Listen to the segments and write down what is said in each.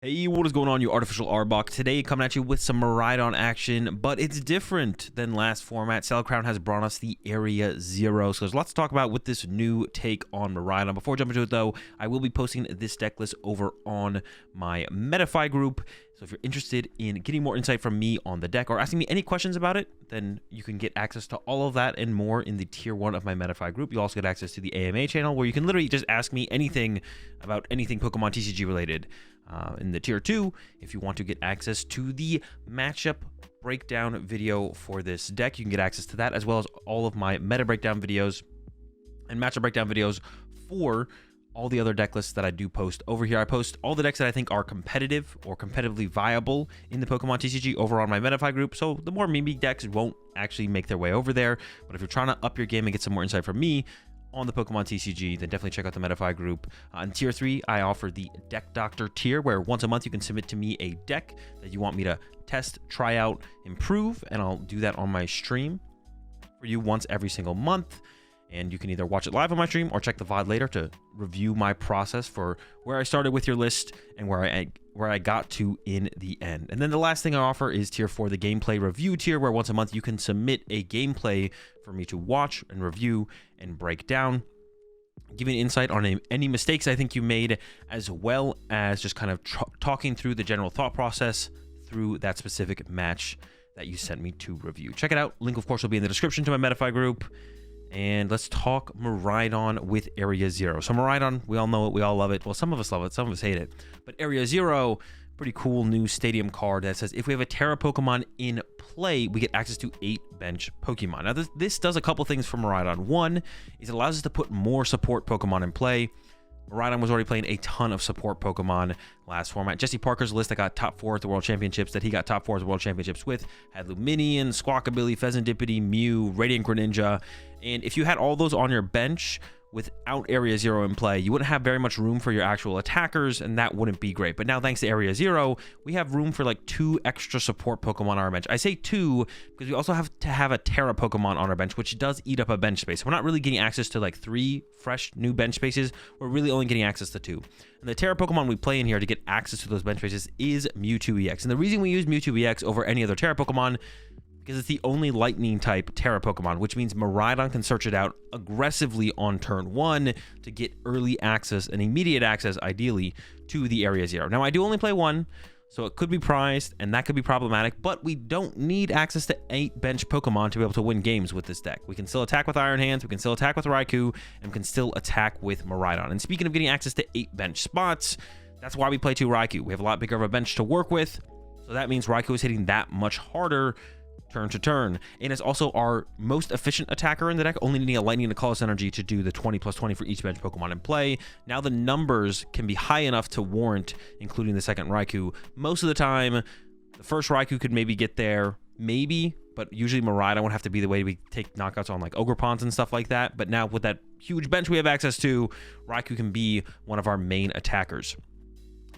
Hey, what is going on, you artificial Arbok? Today, coming at you with some Miraidon action, but it's different than last format. Crown has brought us the Area 0, so there's lots to talk about with this new take on Miraidon. Before I jump into it, though, I will be posting this deck list over on my Metafy group, so if you're interested in getting more insight from me on the deck or asking me any questions about it, then you can get access to all of that and more in the Tier 1 of my Metafy group. You also get access to the AMA channel, where you can literally just ask me anything about anything Pokemon TCG related. In the Tier 2, if you want to get access to the matchup breakdown video for this deck, you can get access to that, as well as all of my meta breakdown videos and matchup breakdown videos for all the other deck lists that I do post over here. I post all the decks that I think are competitive or competitively viable in the Pokemon TCG over on my Metafy group, so the more meme decks won't actually make their way over there. But if you're trying to up your game and get some more insight from me on the Pokemon TCG, then definitely check out the Metafy group. In Tier 3, I offer the Deck Doctor tier, where once a month you can submit to me a deck that you want me to test, try out, improve, and I'll do that on my stream for you once every single month. And you can either watch it live on my stream or check the VOD later to review my process for where I started with your list and where I got to in the end. And then the last thing I offer is Tier 4, the gameplay review tier, where once a month you can submit a gameplay for me to watch and review and break down, giving insight on any mistakes I think you made, as well as just kind of talking through the general thought process through that specific match that you sent me to review. Check it out. Link, of course, will be in the description to my Metafy group. And let's talk Miraidon with Area 0. So Miraidon, we all know it, we all love it. Well, some of us love it, some of us hate it. But Area 0, pretty cool new stadium card that says if we have a Terra Pokemon in play, we get access to 8 bench Pokemon. Now this does a couple things for Miraidon. One is it allows us to put more support Pokemon in play. Miraidon was already playing a ton of support Pokemon last format. Jesse Parker's list that got top 4 at the World Championships, that he got top 4 at the World Championships with, had Luminion, Squawkabilly, Pheasantipity, Mew, Radiant Greninja. And if you had all those on your bench without Area 0 in play, you wouldn't have very much room for your actual attackers, and that wouldn't be great. But now, thanks to Area 0, we have room for like 2 extra support Pokemon on our bench. I say 2 because we also have to have a Terra Pokemon on our bench, which does eat up a bench space. We're not really getting access to like 3 fresh new bench spaces. We're really only getting access to 2. And the Terra Pokemon we play in here to get access to those bench spaces is Mewtwo EX. And the reason we use Mewtwo EX over any other Terra Pokemon, because it's the only lightning type Terra Pokemon, which means Miraidon can search it out aggressively on turn 1 to get early access and immediate access, ideally, to the Area 0. Now, I do only play 1, so it could be prized, and that could be problematic, but we don't need access to 8 bench Pokemon to be able to win games with this deck. We can still attack with Iron Hands, we can still attack with Raikou, and we can still attack with Miraidon. And speaking of getting access to 8 bench spots, that's why we play 2 Raikou. We have a lot bigger of a bench to work with, so that means Raikou is hitting that much harder turn to turn, and it's also our most efficient attacker in the deck, only needing a lightning to Colossus energy to do the 20+20 for each bench Pokemon in play. Now the numbers can be high enough to warrant including the second Raikou. Most of the time, the first Raikou could maybe get there, maybe, but usually Miraidon would have to be the way we take knockouts on like Ogerpons and stuff like that. But now with that huge bench we have access to, Raikou can be one of our main attackers.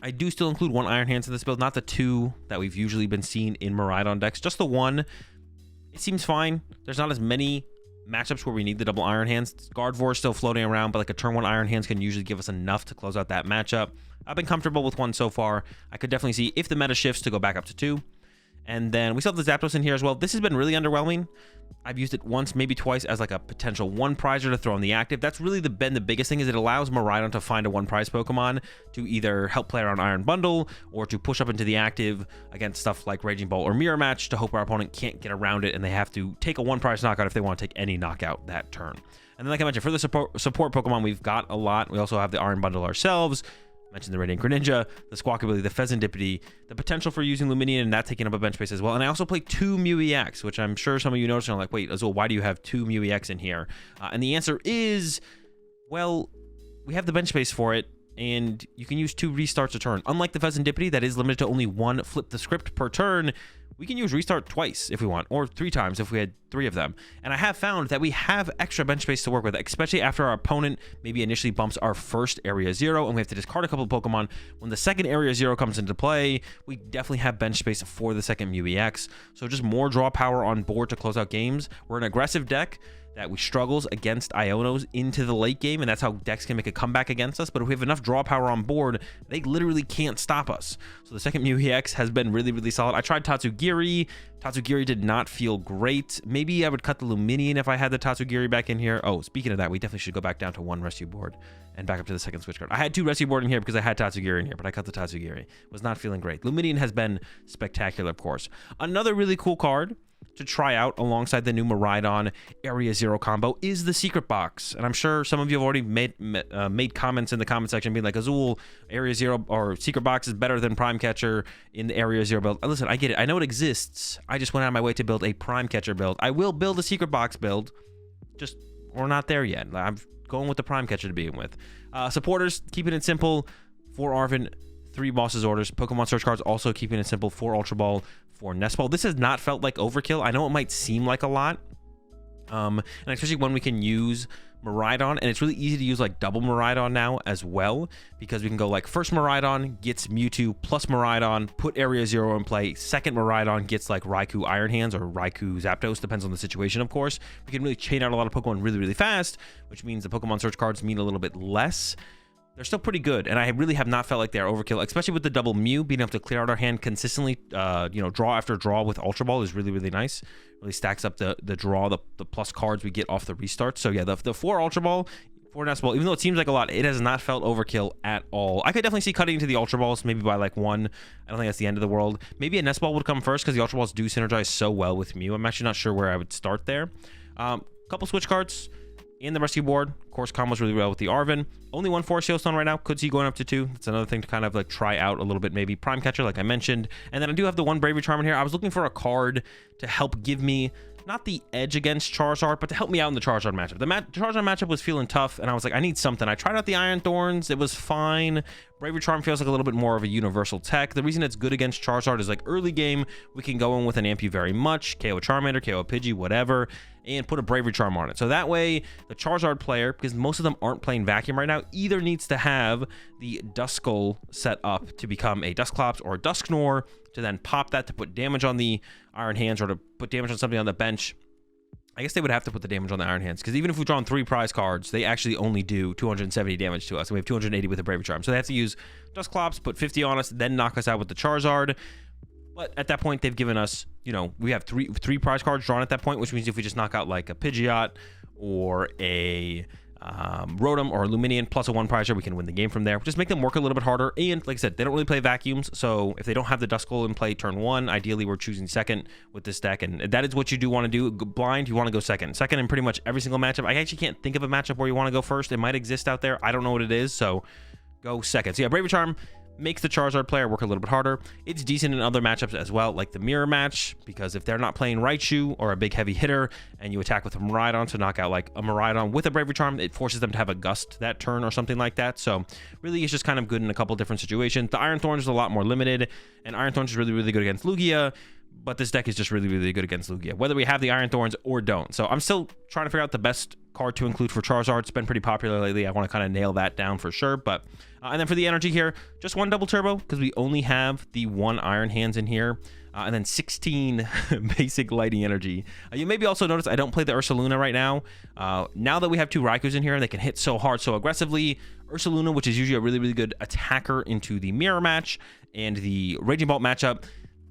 I do still include 1 Iron Hands in this build, not the 2 that we've usually been seeing in Miraidon decks, just the 1. It seems fine. There's not as many matchups where we need the double Iron Hands. Gardevoir is still floating around, but like a turn 1 Iron Hands can usually give us enough to close out that matchup. I've been comfortable with 1 so far. I could definitely see if the meta shifts to go back up to 2. And then we still have the Zapdos in here as well. This has been really underwhelming. I've used it once, maybe twice, as like a potential 1 prizer to throw in the active. That's really been the biggest thing, is it allows Miraidon to find a 1 prize Pokemon to either help play around Iron Bundle or to push up into the active against stuff like Raging Ball or Mirror Match to hope our opponent can't get around it and they have to take a 1 prize knockout if they want to take any knockout that turn. And then, like I mentioned, for the support Pokemon, we've got a lot. We also have the Iron Bundle ourselves. Mentioned the Radiant Greninja, the Squawkabilly, the Pheasantipity, the potential for using Luminion and that taking up a bench space as well. And I also play 2 Mew EX, which I'm sure some of you noticed and are like, wait, Azul, why do you have 2 Mew EX in here? And the answer is, well, we have the bench space for it, and you can use 2 restarts a turn. Unlike the Pheasantipity that is limited to only 1 flip the script per turn, we can use restart twice if we want, or 3 times if we had 3 of them. And I have found that we have extra bench space to work with, especially after our opponent maybe initially bumps our first Area 0 and we have to discard a couple of Pokemon. When the second Area 0 comes into play, we definitely have bench space for the second Mew EX. So just more draw power on board to close out games. We're an aggressive deck. that we struggles against Ionos into the late game, and that's how decks can make a comeback against us. But if we have enough draw power on board, they literally can't stop us. So the second Mew EX has been really, really solid. I tried Tatsugiri. Tatsugiri did not feel great. Maybe I would cut the Luminion if I had the Tatsugiri back in here. Oh, speaking of that, we definitely should go back down to 1 rescue board and back up to the second switch card. I had 2 rescue board in here because I had Tatsugiri in here, but I cut the Tatsugiri. Was not feeling great. Luminion has been spectacular, of course. Another really cool card to try out alongside the new Miraidon Area Zero combo is the Secret Box. And I'm sure some of you have already made comments in the comment section being like, Azul, Area Zero or Secret Box is better than Prime Catcher in the Area Zero build. Listen, I get it. I know it exists. I just went out of my way to build a Prime Catcher build. I will build a Secret Box build. Just, we're not there yet. I'm going with the Prime Catcher to begin with. Supporters, keeping it simple. 4 Arven, 3 Boss's Orders. Pokemon Search cards also keeping it simple. 4 Ultra Ball, 4 Nest Ball. This has not felt like overkill. I know it might seem like a lot, and especially when we can use Miraidon, and it's really easy to use like double Miraidon now as well, because we can go like first Miraidon gets Mewtwo plus Miraidon, put Area Zero in play. Second Miraidon gets like Raikou Iron Hands or Raikou Zapdos, depends on the situation, of course. We can really chain out a lot of Pokemon really, really fast, which means the Pokemon Search cards mean a little bit less. They're still pretty good, and I really have not felt like they're overkill, especially with the double Mew. Being able to clear out our hand consistently, you know, draw after draw with Ultra Ball is really, really nice. Really stacks up the draw, the plus cards we get off the restart. So yeah, the 4 Ultra Ball, 4 Nest Ball, even though it seems like a lot, it has not felt overkill at all. I could definitely see cutting into the Ultra Balls, maybe by like 1. I don't think that's the end of the world. Maybe a Nest Ball would come first because the Ultra Balls do synergize so well with Mew. I'm actually not sure where I would start there. Couple switch cards in the rescue board. Of course, combos really well with the Arven. Only 1 Forest Hailstone right now. Could see going up to 2. That's another thing to kind of like try out a little bit, maybe. Prime Catcher, like I mentioned. And then I do have the 1 Bravery Charm in here. I was looking for a card to help give me not the edge against Charizard, but to help me out in the Charizard matchup. The Charizard matchup was feeling tough, and I was like, I need something. I tried out the Iron Thorns. It was fine. Bravery Charm feels like a little bit more of a universal tech. The reason it's good against Charizard is like early game, we can go in with an Ampu very much, KO a Charmander, KO a Pidgey, whatever, and put a Bravery Charm on it. So that way, the Charizard player, because most of them aren't playing Vacuum right now, either needs to have the Duskull set up to become a Dusclops or a Dusknoir, to then pop that to put damage on the Iron Hands or to put damage on something on the bench. I guess they would have to put the damage on the Iron Hands, because even if we've drawn 3 prize cards, they actually only do 270 damage to us, and we have 280 with the Bravery Charm. So they have to use Dusclops, put 50 on us, then knock us out with the Charizard. But at that point, they've given us, you know, we have three prize cards drawn at that point, which means if we just knock out like a Pidgeot or a Rotom or a Luminion plus a 1 prizer, we can win the game from there. Just make them work a little bit harder. And like I said, they don't really play vacuums, so if they don't have the Duskull in play turn 1, ideally we're choosing second with this deck, and that is what you do want to do. Blind, you want to go second in pretty much every single matchup. I actually can't think of a matchup where you want to go first. It might exist out there, I don't know what it is, so go second. So yeah, Bravery Charm makes the Charizard player work a little bit harder. It's decent in other matchups as well, like the mirror match, because if they're not playing Raichu or a big heavy hitter and you attack with a Miraidon to knock out like a Miraidon with a Bravery Charm, it forces them to have a Gust that turn or something like that. So really it's just kind of good in a couple different situations. The Iron Thorns is a lot more limited, and Iron Thorns is really, really good against Lugia, but this deck is just really, really good against Lugia, whether we have the Iron Thorns or don't. So I'm still trying to figure out the best card to include for Charizard. It's been pretty popular lately. I want to kind of nail that down for sure. But and then for the energy here, just 1 double turbo, because we only have the 1 Iron Hands in here, and then 16 basic lighting energy. You maybe also notice I don't play the Ursaluna right now. Now that we have 2 Raikus in here, they can hit so hard, so aggressively. Ursaluna, which is usually a really, really good attacker into the mirror match and the Raging Bolt matchup,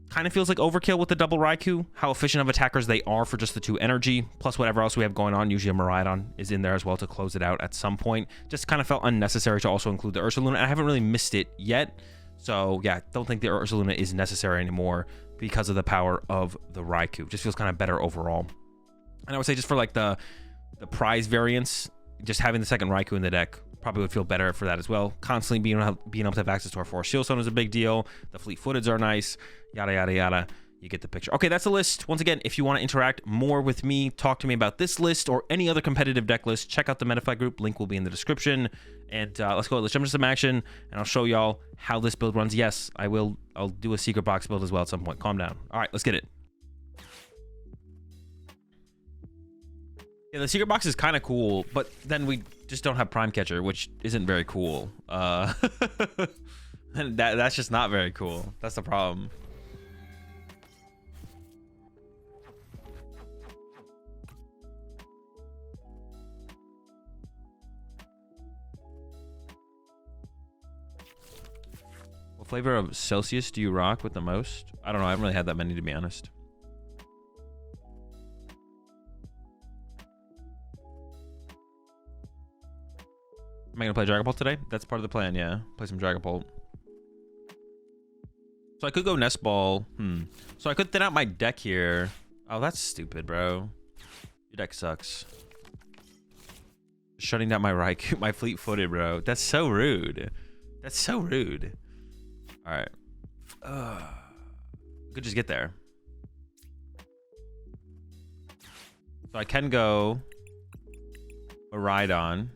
kind of feels like overkill with the double Raikou. How efficient of attackers they are for just the 2 energy, plus whatever else we have going on. Usually a Miraidon is in there as well to close it out at some point. Just kind of felt unnecessary to also include the Ursaluna. I haven't really missed it yet. So yeah, don't think the Ursaluna is necessary anymore because of the power of the Raikou. Just feels kind of better overall. And I would say just for like the prize variance, just having the second Raikou in the deck probably would feel better for that as well. Constantly being able to have access to our Forest Shieldstone is a big deal. The Fleet Footeds are nice. Yada, yada, yada. You get the picture. Okay, that's the list. Once again, if you want to interact more with me, talk to me about this list or any other competitive deck list, check out the Metafy group. Link will be in the description. And let's go. Let's jump into some action, and I'll show y'all how this build runs. Yes, I'll do a secret box build as well at some point. Calm down. All right, let's get it. Yeah, the secret box is kind of cool, but then we just don't have Prime Catcher, which isn't very cool. And that's just not very cool. That's the problem. What flavor of Celsius do you rock with the most? I don't know. I haven't really had that many, to be honest. Am I gonna play Dragapult today? That's part of the plan, yeah. Play some Dragapult. So I could go Nest Ball. So I could thin out my deck here. Oh, that's stupid, bro. Your deck sucks. Shutting down my Raikou, my fleet-footed, bro. That's so rude. That's so rude. All right. Could just get there. So I can go Miraidon.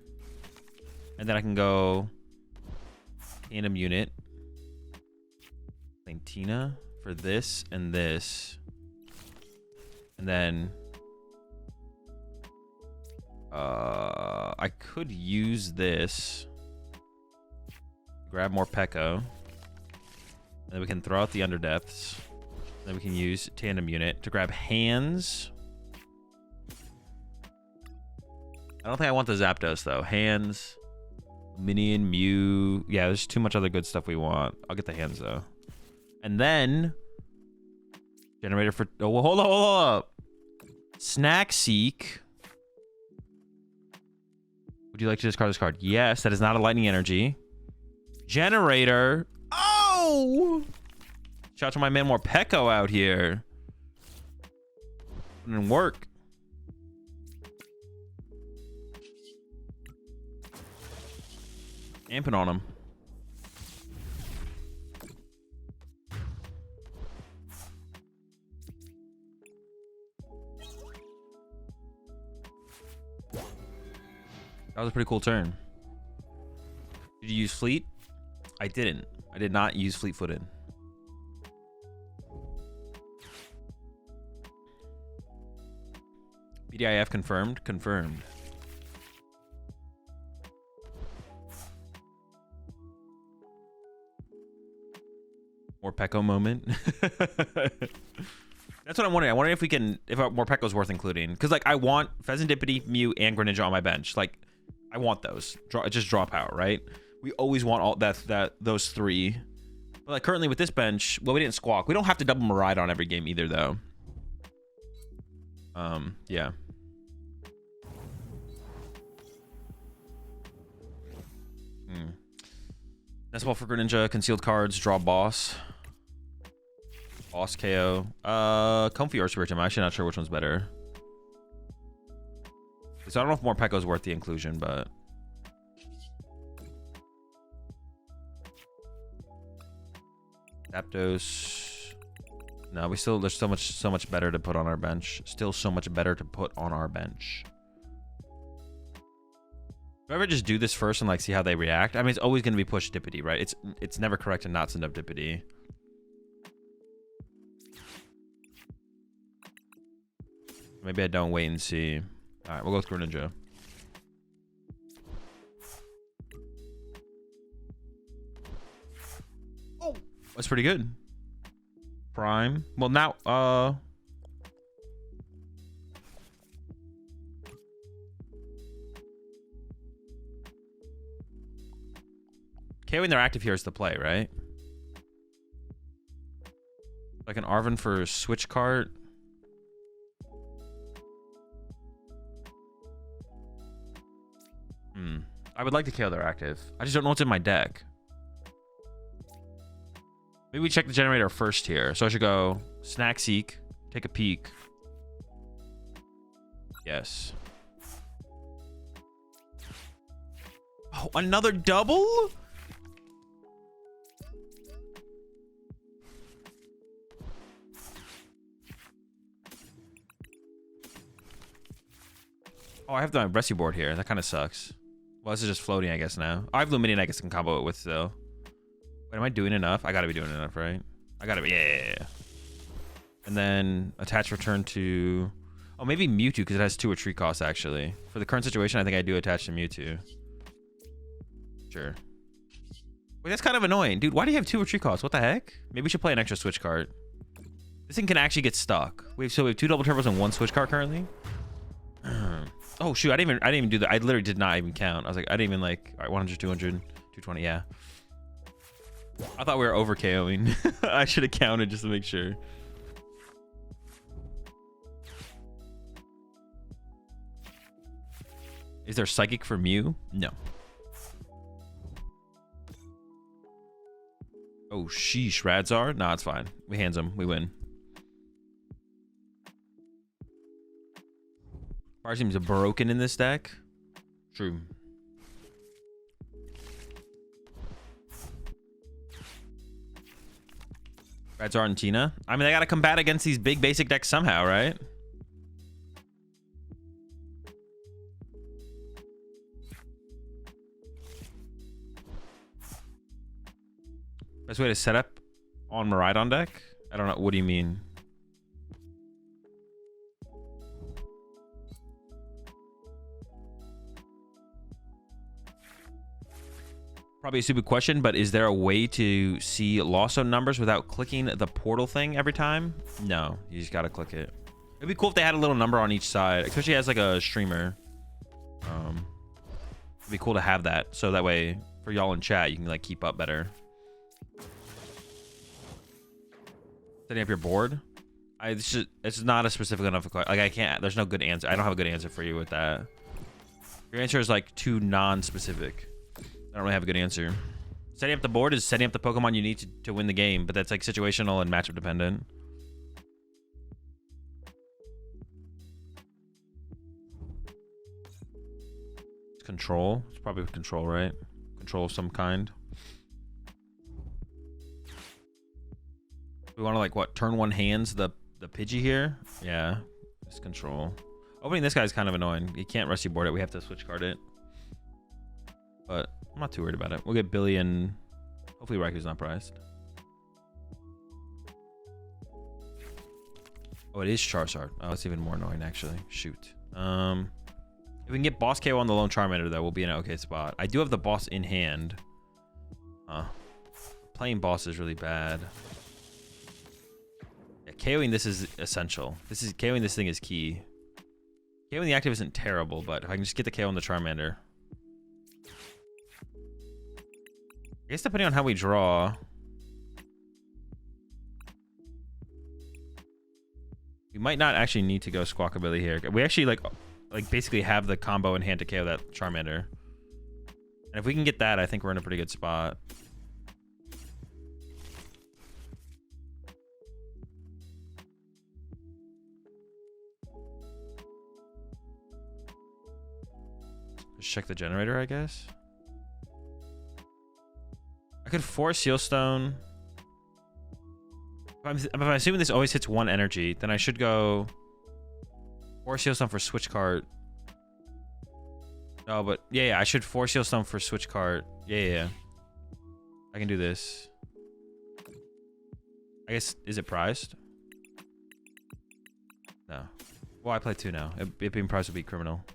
And then I can go Tandem Unit. Tina for this and this. And then I could use this. Grab more Pekko. And then we can throw out the Underdepths. Then we can use Tandem Unit to grab hands. I don't think I want the Zapdos though. Hands, Minion, Mew. Yeah, there's too much other good stuff we want. I'll get the hands though. And then generator for hold up. Snack Seek. Would you like to discard this card? Yes, that is not a lightning energy. Generator. Oh! Shout out to my man Morpeko out here. Putting in work. Amping on him. That was a pretty cool turn. Did you use Fleet? I didn't. I did not use Fleet-footed. BDIF confirmed? Confirmed. More Pekko moment. That's what I'm wondering. I'm wondering if we can, if more Pekko's worth including. Because, like, I want Pheasantipity, Mew, and Greninja on my bench. Like, I want those. Just draw power, right? We always want all those three. But, like, currently with this bench, well, we didn't Squawk. We don't have to double Miraidon every game either, though. Yeah. Nest Ball for Greninja, concealed cards, draw boss. Boss KO. Comfy or Spirit Gem. I'm actually not sure which one's better. So I don't know if more Pekko is worth the inclusion, but Zapdos. No, we still, there's so much better to put on our bench. Still so much better to put on our bench. Do I ever just do this first and like see how they react? I mean, it's always going to be push Dippity, right? It's never correct to not send up Dippity. Maybe I don't wait and see. All right, we'll go with Greninja. Oh, that's pretty good. Prime. Well, now, okay, when they're active here is the play, right? Like an Arven for Switch Cart. I would like to KO their active. I just don't know what's in my deck. Maybe we check the generator first here. So I should go Snack Seek, take a peek. Yes. Oh, another double? Oh, I have my Rescue board here. That kind of sucks. Well, this is just floating, I guess, now. I have Lumineon, I guess I can combo it with, though. Wait, am I doing enough? I gotta be doing enough, right? I gotta be, yeah. And then attach return to... Oh, maybe Mewtwo, because it has 2 retreat costs, actually. For the current situation, I think I do attach to Mewtwo. Sure. Wait, that's kind of annoying. Dude, why do you have 2 retreat costs? What the heck? Maybe we should play an extra switch card. This thing can actually get stuck. So we have 2 double turbos and 1 switch card currently? Oh shoot, I didn't even do that. I literally did not even count. I was like, I didn't even like, all right, 100, 200, 220, yeah. I thought we were over KOing. I should have counted just to make sure. Is there Psychic for Mew? No. Oh, sheesh. Radzar? Nah, it's fine. We hands him. We win. Fire seems broken in this deck. True. Radzar and Tina. I mean, they got to combat against these big basic decks somehow, right? Best way to set up on Miraidon deck? I don't know. What do you mean? Probably a stupid question, but is there a way to see lost zone numbers without clicking the portal thing every time? No, you just gotta click it. It'd be cool if they had a little number on each side, especially as like a streamer. It'd be cool to have that, so that way for y'all in chat you can like keep up better. Setting up your board. It's not a specific enough. Like I can't. There's no good answer. I don't have a good answer for you with that. Your answer is like too non-specific. I don't really have a good answer. Setting up the board is setting up the Pokemon you need to win the game, but that's like situational and matchup dependent. It's control. It's probably control, right? Control of some kind. We want to like what? Turn one hands the Pidgey here? Yeah. It's control. Opening this guy is kind of annoying. You can't rusty board it. We have to switch card it. But I'm not too worried about it. We'll get Billy and hopefully Raiku's not priced. Oh, it is Charizard. Oh, that's even more annoying actually. Shoot. If we can get boss KO on the lone Charmander though, we'll be in an okay spot. I do have the boss in hand. Playing boss is really bad. Yeah, KOing this is essential. KOing this thing is key. KOing the active isn't terrible, but if I can just get the KO on the Charmander. I guess depending on how we draw, we might not actually need to go Squawkabilly here. We actually like basically have the combo in hand to KO that Charmander. And if we can get that, I think we're in a pretty good spot. Just check the generator, I guess. I could force Sealstone. If I'm assuming this always hits one energy, then I should go force Sealstone for switch card. No, but yeah, I should force Sealstone for switch card. Yeah. I can do this. I guess, is it prized? No. Well, I play two now. It being prized would be criminal.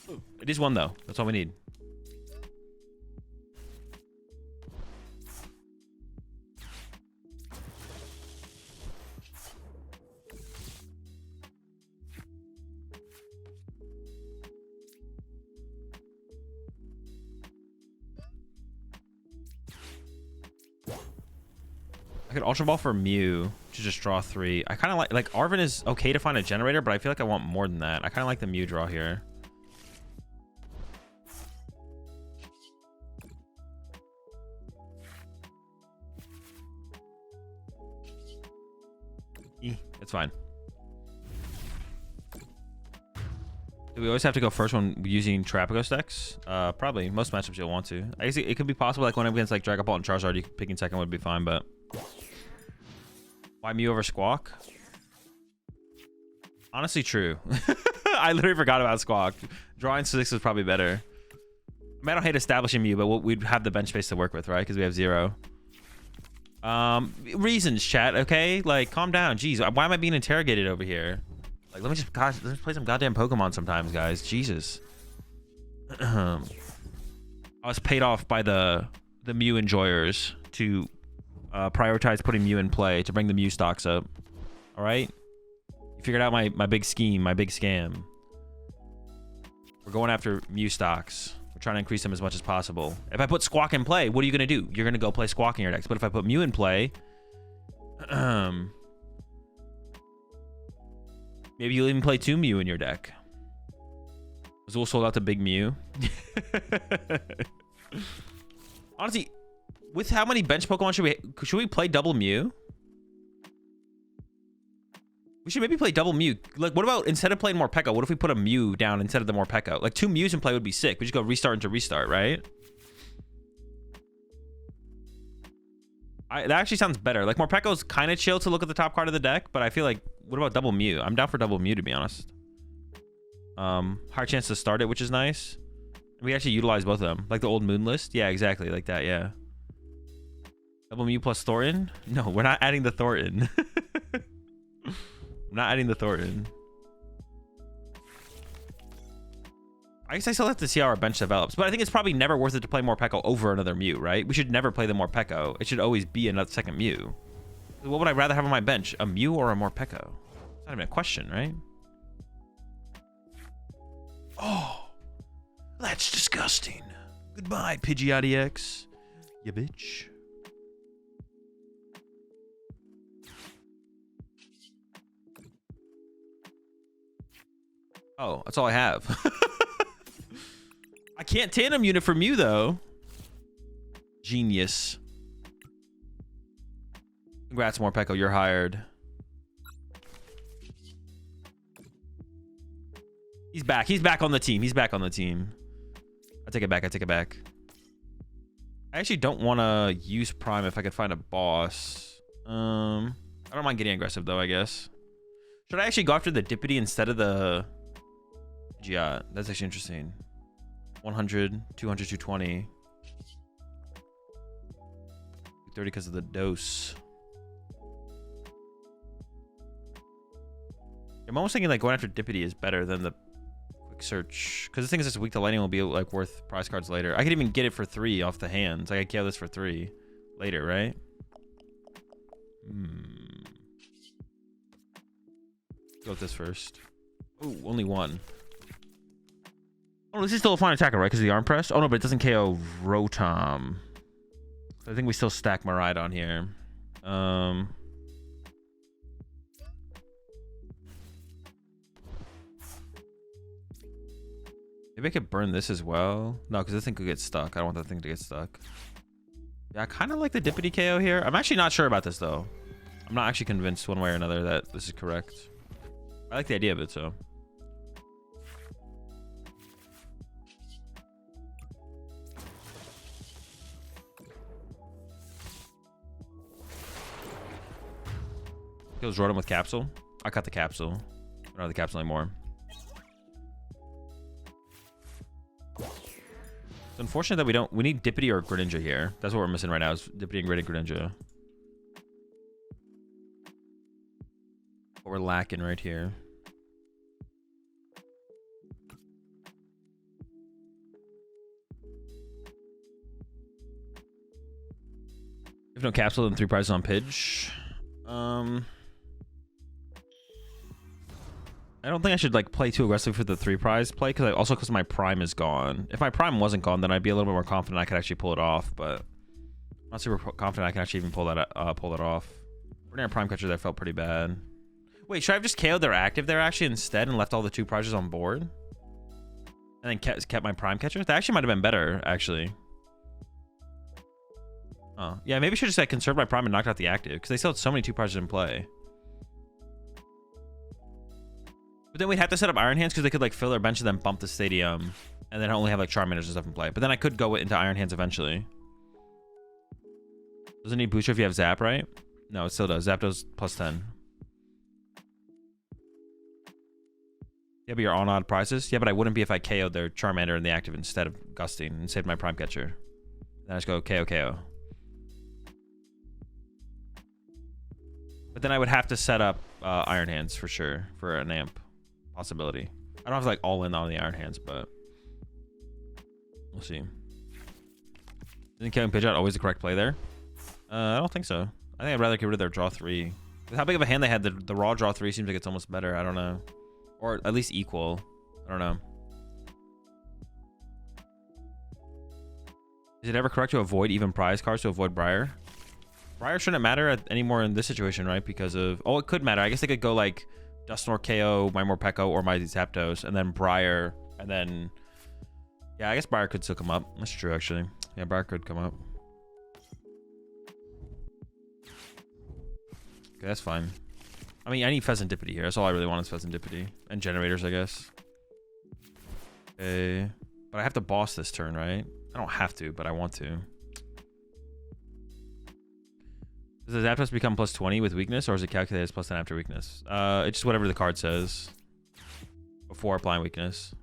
Ooh, it is one though. That's all we need. I could Ultra Ball for Mew to just draw 3. I kind of like Arven is okay to find a generator, but I feel like I want more than that. I kind of like the Mew draw here. It's fine. Do we always have to go first when using Terapagos decks? Probably. Most matchups you'll want to. I guess it could be possible like when I'm against like Dragon Ball and Charizard, picking second would be fine, but why Mew over Squawk? Honestly, true. I literally forgot about Squawk. Drawing 6 is probably better. I mean, I don't hate establishing Mew, but we'd have the bench space to work with, right? Because we have 0. Reasons, chat, okay? Like, calm down. Jeez, why am I being interrogated over here? Like, let me just play some goddamn Pokemon sometimes, guys. Jesus. I was paid off by the Mew enjoyers to prioritize putting Mew in play to bring the Mew stocks up. All right? You figured out my big scheme, my big scam. We're going after Mew stocks. We're trying to increase them as much as possible. If I put Squawk in play, what are you going to do? You're going to go play Squawk in your decks. But if I put Mew in play, maybe you'll even play 2 Mew in your deck. Azul sold out to Big Mew. Honestly, with how many bench Pokemon should we play double Mew? We should maybe play double Mew. Like, what about instead of playing Morpeko, what if we put a Mew down instead of the Morpeko? Like 2 Mews in play would be sick. We just go restart into restart, right? That actually sounds better. Like Morpeko's kind of chill to look at the top card of the deck, but I feel like, what about double Mew? I'm down for double Mew, to be honest. Higher chance to start it, which is nice. We actually utilize both of them, like the old Moon list. Yeah, exactly, like that. Yeah. Double Mew plus Thornton. No, we're not adding the Thornton. I'm not adding the Thornton. I guess I still have to see how our bench develops, but I think it's probably never worth it to play Morpeko over another Mew, right? We should never play the Morpeko. It should always be another second Mew. What would I rather have on my bench, a Mew or a Morpeko? It's not even a question, right? Oh, that's disgusting. Goodbye, Pidgeotty X. You bitch. Oh, that's all I have. I can't tandem unit for Mew, though. Genius. Congrats, Morpeko. You're hired. He's back. He's back on the team. He's back on the team. I take it back. I take it back. I actually don't want to use Prime if I could find a boss. I don't mind getting aggressive, though, I guess. Should I actually go after the Dippity instead of the... Yeah, that's actually interesting. 100, 200, 220. 30 because of the dose. I'm almost thinking like going after Dippity is better than the quick search, because the thing is just weak to lightning will be like worth prize cards later. I could even get it for 3 off the hands. Like I could kill this for 3 later, right? Go with this first. Oh, only 1. Oh, this is still a fine attacker, right? Because of the arm press. Oh no, but it doesn't KO Rotom. I think we still stack Miraidon here. Maybe I could burn this as well. No, because this thing could get stuck. I don't want that thing to get stuck. Yeah, I kind of like the Dippity KO here. I'm actually not sure about this, though. I'm not actually convinced one way or another that this is correct. I like the idea of it, so. Kills Rotom with Capsule. I cut the Capsule. I don't have the Capsule anymore. It's unfortunate that we need Dippity or Greninja here. That's what we're missing right now is Dippity and Greninja. What we're lacking right here. If no Capsule, then 3 prizes on Pidge. I don't think I should like play too aggressively for the 3 prize play, because my Prime is gone. If my Prime wasn't gone, then I'd be a little bit more confident I could actually pull it off. But I'm not super confident I can actually even pull that off. Running a Prime catcher there felt pretty bad. Wait, should I have just KO'd their active there actually instead and left all the 2 prizes on board, and then kept my Prime catcher? That actually might have been better actually. Oh yeah, maybe I should just like conserve my Prime and knock out the active, because they still had so many 2 prizes in play. But then we'd have to set up Iron Hands because they could like fill their bench and then bump the stadium, and then only have like Charmanders and stuff in play. But then I could go into Iron Hands eventually. Doesn't need booster if you have Zap, right? No, it still does. Zap does +10. Yeah, but you're on odd prizes. Yeah, but I wouldn't be if I KO'd their Charmander in the active instead of gusting and saved my Prime catcher. Then I just go KO. But then I would have to set up Iron Hands for sure for an amp possibility. I don't have to like all in on the Iron Hands, but we'll see. Isn't killing Pidgeot always the correct play there? I don't think so. I think I'd rather get rid of their draw 3. With how big of a hand they had, the raw draw 3 seems like it's almost better. I don't know. Or at least equal. I don't know. Is it ever correct to avoid even prize cards to avoid Briar? Briar shouldn't matter anymore in this situation, right? Because of... Oh, it could matter. I guess they could go like Dusknoir KO, my Morpeko, or my Zapdos, and then Briar, and then... Yeah, I guess Briar could still come up. That's true, actually. Yeah, Briar could come up. Okay, that's fine. I mean, I need Pheasantipity here. That's all I really want is Pheasantipity. And generators, I guess. Okay. But I have to boss this turn, right? I don't have to, but I want to. Does the Zapdos become plus 20 with weakness, or is it calculated as plus 10 after weakness? It's just whatever the card says before applying weakness.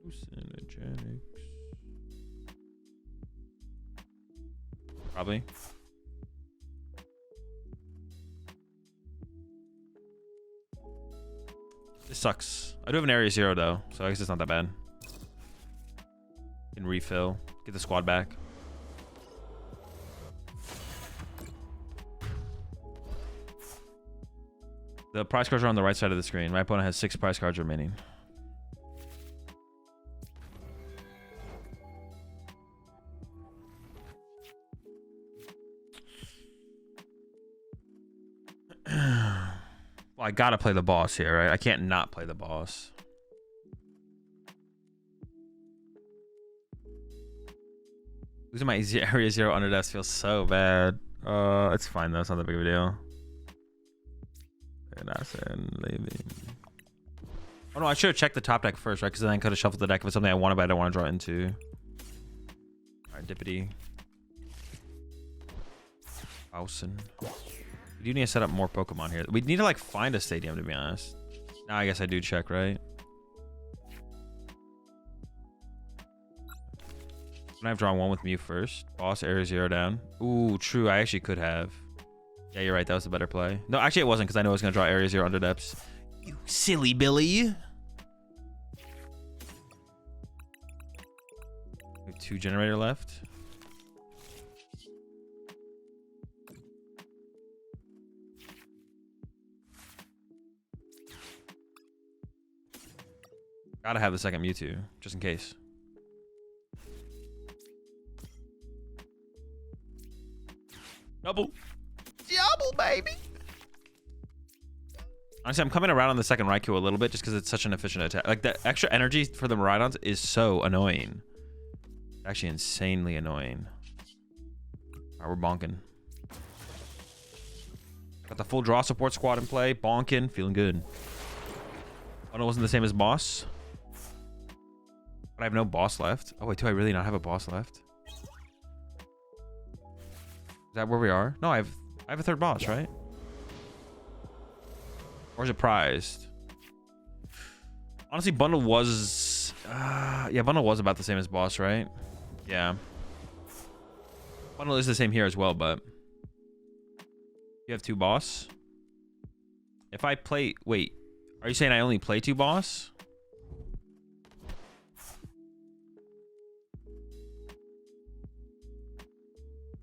Hallucinogenics. Probably. This sucks. I do have an area 0 though, so I guess it's not that bad. Can refill. Get the squad back. The prize cards are on the right side of the screen. My opponent has 6 prize cards remaining. Well, I gotta play the boss here, right? I can't not play the boss. Losing my area 0 under death feels so bad. It's fine though. It's not that big of a deal. Oh no, I should have checked the top deck first, right? Because then I could have shuffled the deck if it's something I wanted, but I don't want to draw into. Alright, Dippity. Bowson. We do need to set up more Pokemon here. We need to like find a stadium, to be honest. Now I guess I do check, right? Can I have drawn one with Mew first? Boss, area 0 down. Ooh, true. I actually could have. Yeah, you're right. That was a better play. No, actually it wasn't, because I know I was going to draw area 0 under depths. You silly Billy. We have 2 generator left. Gotta have the second Mewtwo, just in case. Double, baby. Honestly, I'm coming around on the second Raikou a little bit just because it's such an efficient attack. Like, the extra energy for the Miraidons is so annoying. Actually, insanely annoying. All right, we're bonking. Got the full draw support squad in play. Bonking, feeling good. Oh, no, it wasn't the same as boss. But I have no boss left. Oh, wait, do I really not have a boss left? Is that where we are? No, I have a third boss, right? Or is it prized? Honestly, bundle was... yeah, bundle was about the same as boss, right? Yeah. Bundle is the same here as well, but... You have 2 boss? If I play... Wait. Are you saying I only play 2 boss?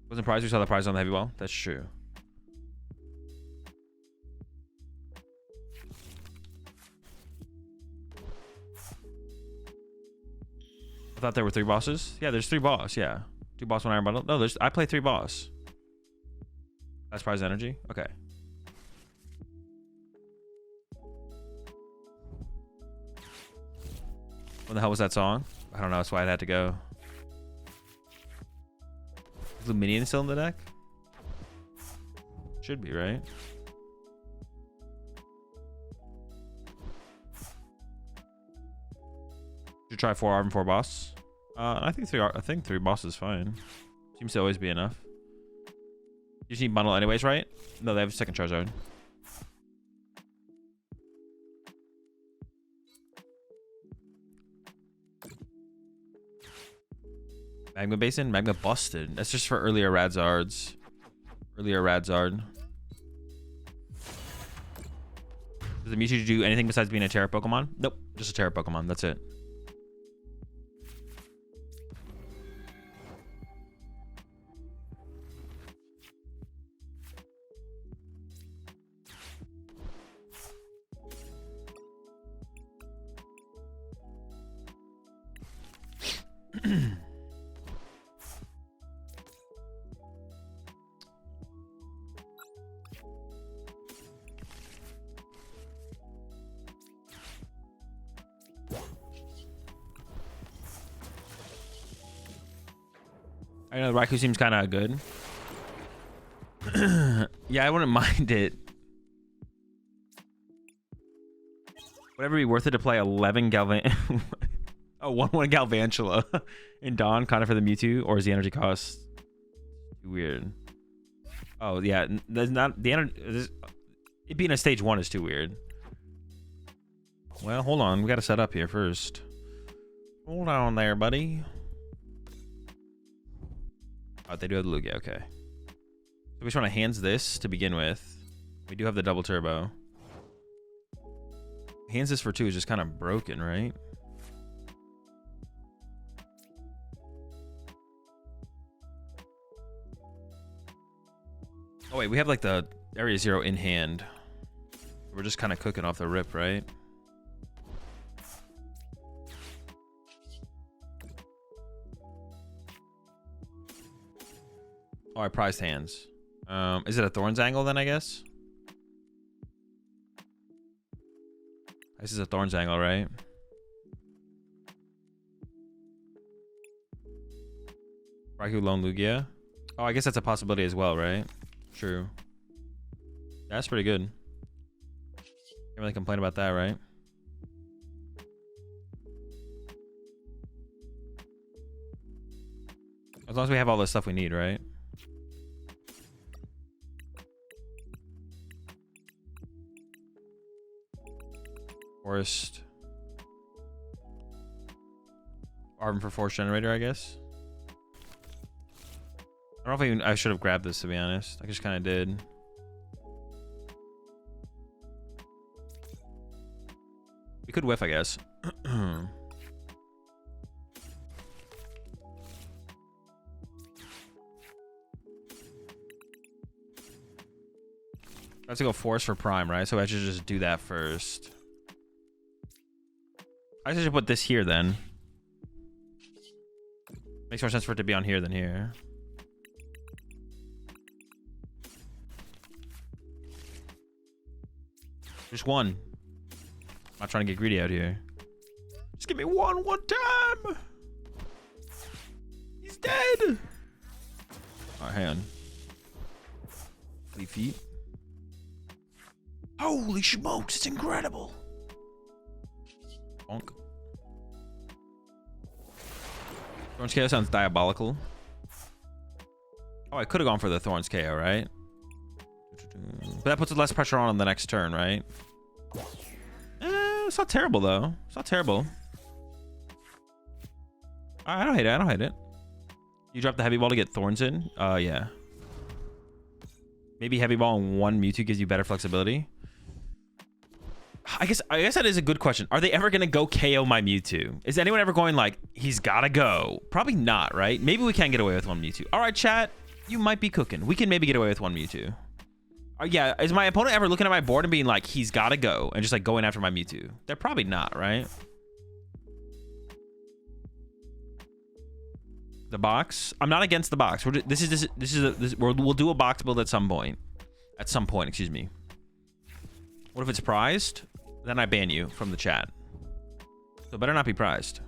Wasn't prize, we saw the prize on the heavy wall. That's true. I thought there were 3 bosses. Yeah, there's 3 boss. Yeah, 2 boss, 1 iron bundle. No, I play 3 boss. That's prize energy. Okay. When the hell was that song? I don't know. That's why I had to go. Is Luminion still in the deck? Should be, right? Should try 4 arm, 4 boss. I think 3 boss is fine. Seems to always be enough. You just need bundle anyways, right? No, they have a second Charizard. Magma Basin? Magma busted. That's just for earlier Radzards. Earlier Radzard. Does the Mewtwo do anything besides being a Terra Pokemon? Nope. Just a Terra Pokemon. That's it. I know the Raikou seems kind of good. Yeah, I wouldn't mind it. Would ever be worth it to play 11 Galvan... oh, 1/1 Galvantula in Dawn, kind of for the Mewtwo? Or is the energy cost too weird? Oh, yeah. There's not... the energy... it being a stage 1 is too weird. Well, hold on. We got to set up here first. Hold on there, buddy. Oh, they do have the Lugia. Okay. So we just want to hands this to begin with. We do have the double turbo. Hands this for 2 is just kind of broken, right? Oh, wait. We have like the Area 0 in hand. We're just kind of cooking off the rip, right? Oh, I prized hands. Is it a Thorns angle then, I guess? This is a Thorns angle, right? Raikou Lone Lugia. Oh, I guess that's a possibility as well, right? True. That's pretty good. Can't really complain about that, right? As long as we have all the stuff we need, right? Forest. Arm for Force Generator, I guess. I don't know if I should have grabbed this, to be honest. I just kind of did. We could whiff, I guess. I have to go Force for Prime, right? So I should just do that first. I should put this here then. Makes more sense for it to be on here than here. Just one. I'm not trying to get greedy out here. Just give me one time. He's dead. All right, hang on. Fleet feet. Holy smokes, it's incredible. Bonk. Thorns KO sounds diabolical. Oh, I could have gone for the Thorns KO, right? But that puts less pressure on him the next turn, right? It's not terrible, though. It's not terrible. I don't hate it. I don't hate it. You drop the Heavy Ball to get Thorns in? Yeah. Maybe Heavy Ball and 1 Mewtwo gives you better flexibility. I guess that is a good question. Are they ever going to go KO my Mewtwo? Is anyone ever going like, he's got to go? Probably not, right? Maybe we can get away with 1 Mewtwo. All right, chat. You might be cooking. We can maybe get away with 1 Mewtwo. Yeah, is my opponent ever looking at my board and being like, he's got to go, and just like going after my Mewtwo? They're probably not, right? The box. I'm not against the box. We'll do a box build at some point. At some point, excuse me. What if it's prized? Then I ban you from the chat. So better not be prized.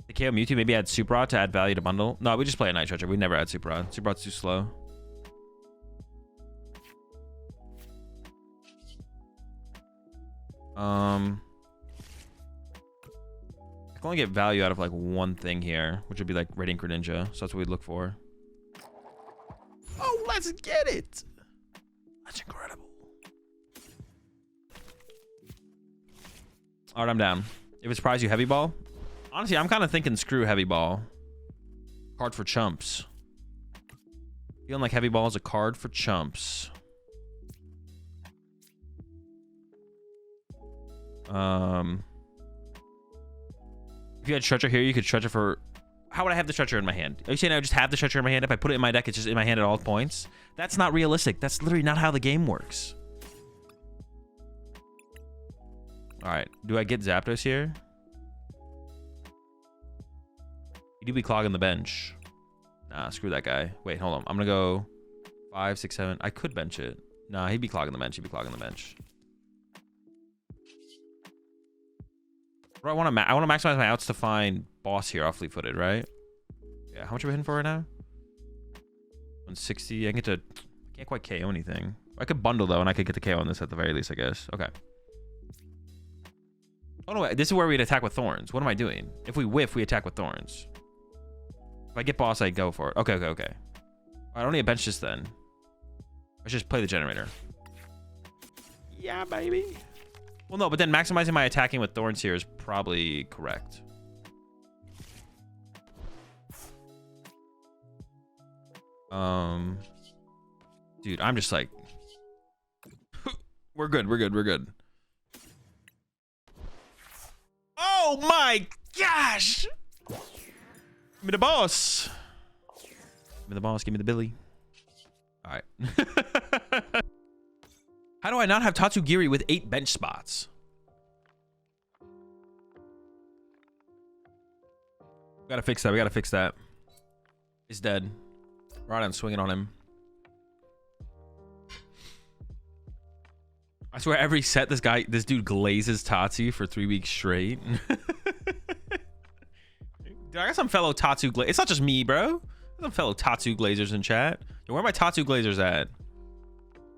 The KO Mewtwo maybe add Super Rod to add value to bundle. No, we just play a Night Treasure. We never add Super Rod. Super Rod's too slow. I can only get value out of like one thing here, which would be like Radiant Greninja. So that's what we'd look for. Oh, let's get it. That's incredible. All right, I'm down. If it's prize you Heavy Ball. Honestly, I'm kind of thinking screw Heavy Ball. Card for chumps. Feeling like Heavy Ball is a card for chumps. If you had Treasure here, you could Treasure for... How would I have the Treasure in my hand? Are you saying I would just have the Treasure in my hand? If I put it in my deck, it's just in my hand at all points? That's not realistic. That's literally not how the game works. All right. Do I get Zapdos here? You do be clogging the bench. Nah, screw that guy. Wait, hold on. I'm going to go 5, 6, 7. I could bench it. Nah, he'd be clogging the bench. He'd be clogging the bench. What do I want to? I want to maximize my outs to find boss here off fleet-footed, right? Yeah. How much are we hitting for right now? 160. I get to. Can't quite KO anything. I could bundle though, and I could get the KO on this at the very least, I guess. Okay. Oh no, this is where we'd attack with thorns. What am I doing? If we whiff, we attack with thorns. If I get boss, I go for it. Okay, okay, okay. I don't need a bench this then. Let's just play the generator. Yeah, baby. Well, no, but then maximizing my attacking with thorns here is probably correct. Dude, I'm just like, we're good, we're good, we're good. Oh my gosh! Give me the boss. Give me the boss, give me the Billy. All right. How do I not have Tatsugiri with 8 bench spots? We gotta fix that, we gotta fix that. He's dead. Right, I'm swinging on him. I swear every set this dude glazes Tatsu for 3 weeks straight. Dude, I got some fellow Tatsu glazers. It's not just me, bro. There's some fellow Tatsu glazers in chat. Yo, where are my Tatsu glazers at?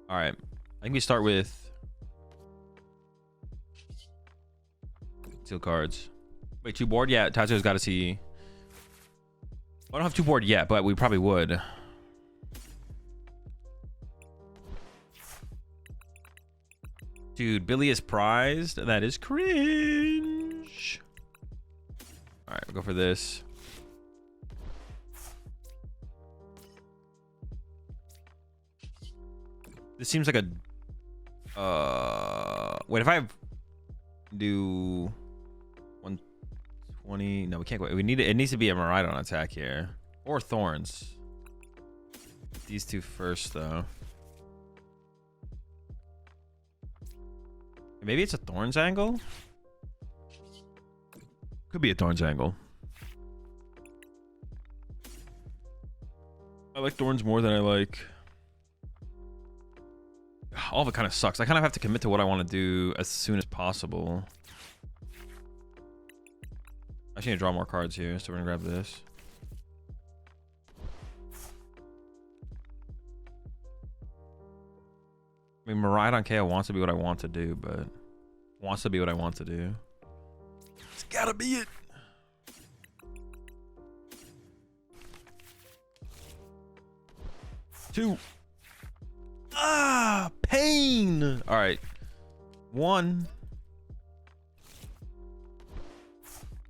All right. I think we start with seal cards. Wait, 2 board? Yeah, Tatsu's got to see. I don't have 2 board yet, but we probably would. Dude, Billy is prized. That is cringe. All right, we'll go for this. This seems like a... wait, if I do 120... No, we can't go... We need it needs to be a Miraidon attack here. Or Thorns. These 2 first, though. Maybe it's a Thorns angle? Could be a Thorns angle. I like Thorns more than I like... All of it kind of sucks. I kind of have to commit to what I want to do as soon as possible. I just need to draw more cards here, so we're gonna grab this. I mean, Miraidon KO wants to be what I want to do, but wants to be what I want to do. It's gotta be it. Two. Ah, pain. All right. 1.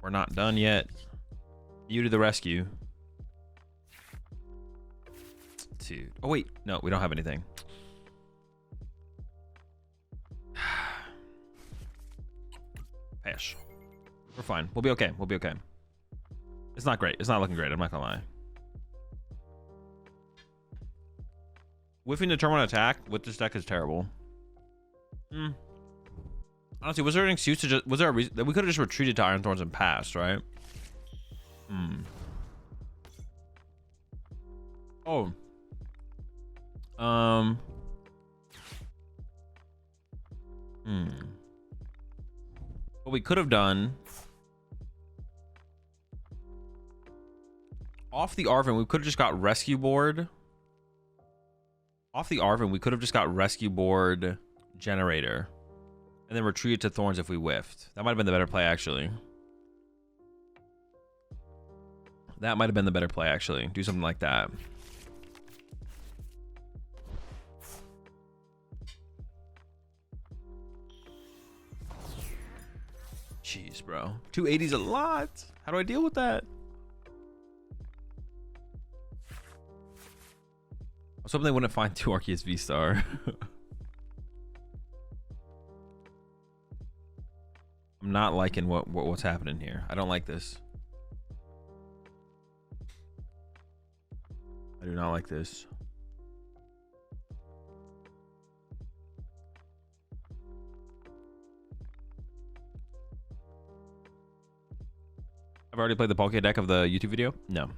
We're not done yet. You to the rescue. 2. Oh, wait. No, we don't have anything. Pass. We're fine. We'll be okay. We'll be okay. It's not great. It's not looking great. I'm not gonna lie. Whiffing determined attack with this deck is terrible. Honestly, was there an excuse to just... Was there a reason... We could have just retreated to Iron Thorns and passed, right? Oh. What we could have done... Off the Arvin, we could have just got Rescue Board... Off the Arvin, we could have just got Rescue Board Generator. And then retreated to Thorns if we whiffed. That might have been the better play, actually. That might have been the better play, actually. Do something like that. Jeez, bro. 280's a lot. How do I deal with that? I was hoping they wouldn't find 2 Arceus V-Star. I'm not liking what's happening here. I don't like this. I do not like this. I've already played the Poké deck of the YouTube video. No.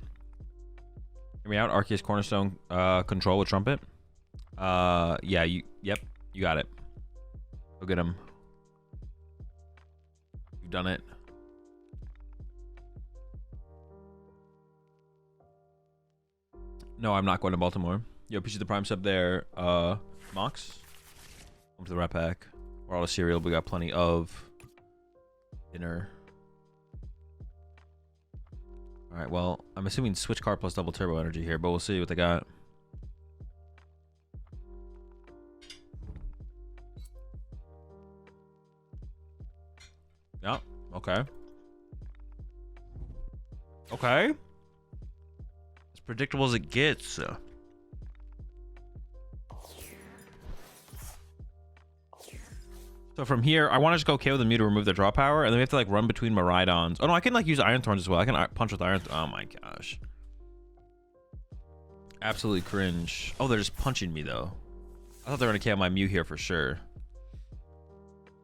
Hear me out. Arceus Cornerstone control with Trumpet. Yeah, yep, you got it. Go get him. You've done it. No, I'm not going to Baltimore. Yo, appreciate the prime sub there. Mox. Come to the rat pack. We're all the cereal. We got plenty of dinner. All right, well, I'm assuming switch card plus double turbo energy here, but we'll see what they got. Yeah, okay. Okay. As predictable as it gets. So from here, I want to just go KO the Mew to remove their draw power, and then we have to like run between Miraidons. Oh no, I can like use Iron Thorns as well. I can punch with Iron. Oh my gosh. Absolutely cringe. Oh, they're just punching me though. I thought they were gonna KO my Mew here for sure.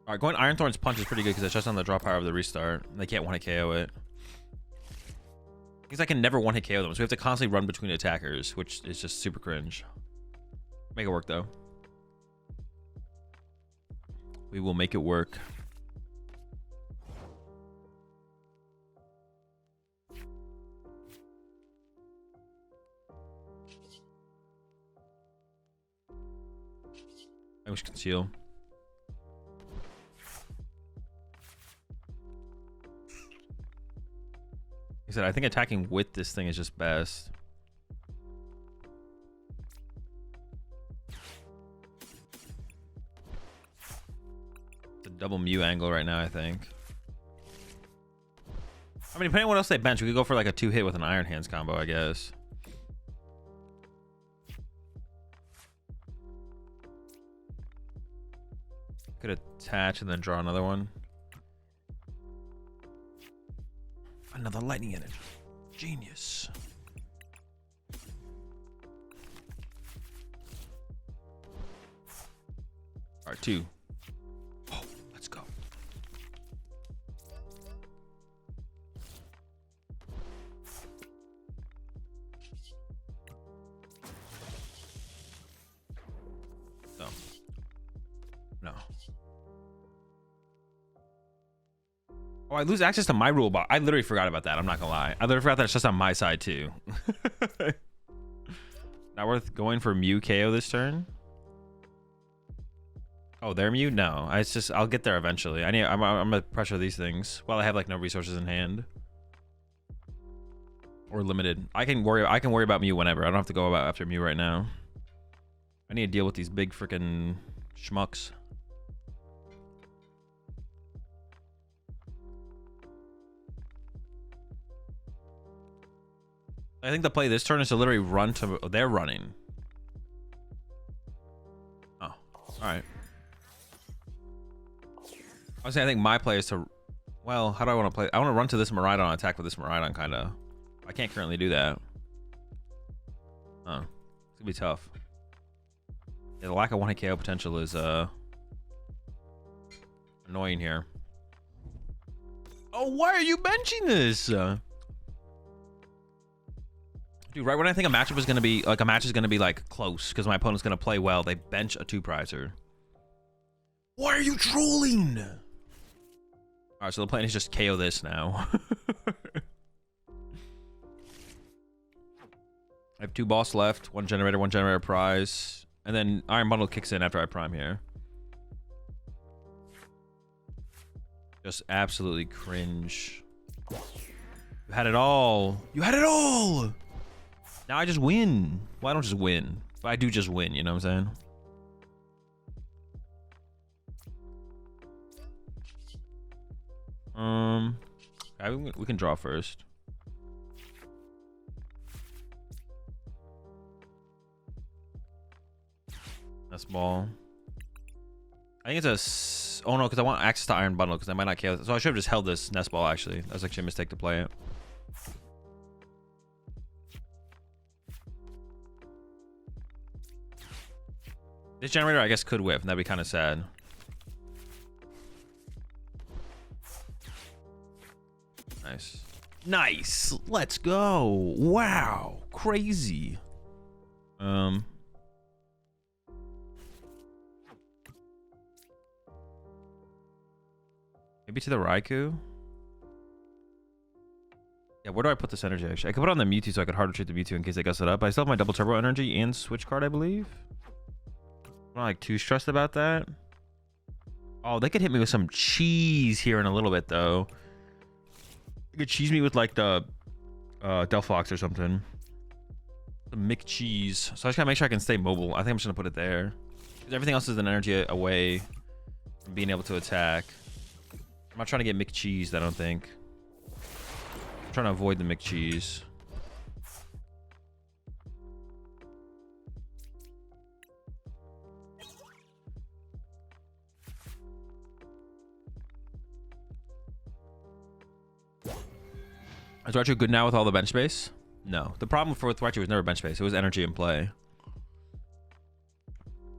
All right, going Iron Thorns punch is pretty good because it's just on the draw power of the restart. They can't one hit KO it. Because I can never one hit KO them, so we have to constantly run between attackers, which is just super cringe. Make it work though. We will make it work. I wish conceal. Like I said, I think attacking with this thing is just best. Double Mew angle right now, I think. I mean, depending on what else they bench, we could go for like a 2-hit with an Iron Hands combo, I guess. Could attach and then draw another one. Another lightning energy. Genius. All right, 2. No. Oh, I lose access to my rule box. I literally forgot about that. I'm not gonna lie. I literally forgot that it's just on my side too. Not worth going for Mew KO this turn. Oh, they're Mew? No. It's just I'll get there eventually. I'm gonna pressure these things while I have like no resources in hand. Or limited. I can worry about Mew whenever. I don't have to go after Mew right now. I need to deal with these big freaking schmucks. I think the play this turn is to literally run to... Oh, they're running. Oh, all right. I was saying I think my play is to... Well, how do I want to play? I want to run to this Miraidon, attack with this Miraidon, kind of. I can't currently do that. Oh, it's gonna be tough. Yeah, the lack of 1-hit KO potential is annoying here. Oh, why are you benching this? Dude, right when I think a matchup is gonna be like like close because my opponent's gonna play well, they bench a 2-prizer. Why are you trolling? All right, so the plan is just KO this now. I have 2 boss left, 1 generator prize, and then Iron Bundle kicks in after I prime here. Just absolutely cringe. You had it all. You had it all. Now I just win. Well, I don't just win, but I do just win. You know what I'm saying? Okay, we can draw first. That's ball. I think it's a... Oh no, because I want access to Iron Bundle because I might not KO. So I should have just held this Nest Ball actually. That was actually a mistake to play it. This generator I guess could whip, and that'd be kind of sad. Nice. Nice. Let's go. Wow. Crazy. Maybe to the Raikou. Yeah, where do I put this energy, actually? I could put it on the Mewtwo so I could hard retreat the Mewtwo in case they gust it up. I still have my double turbo energy and switch card, I believe. I'm not like too stressed about that. Oh, they could hit me with some cheese here in a little bit, though. They could cheese me with like the Delphox or something. The McCheese. So I just gotta make sure I can stay mobile. I think I'm just gonna put it there. Because everything else is an energy away from being able to attack. I'm not trying to get McCheesed, I don't think. I'm trying to avoid the McCheese. Is Raichu good now with all the bench space? No. The problem with Raichu was never bench space. It was energy in play.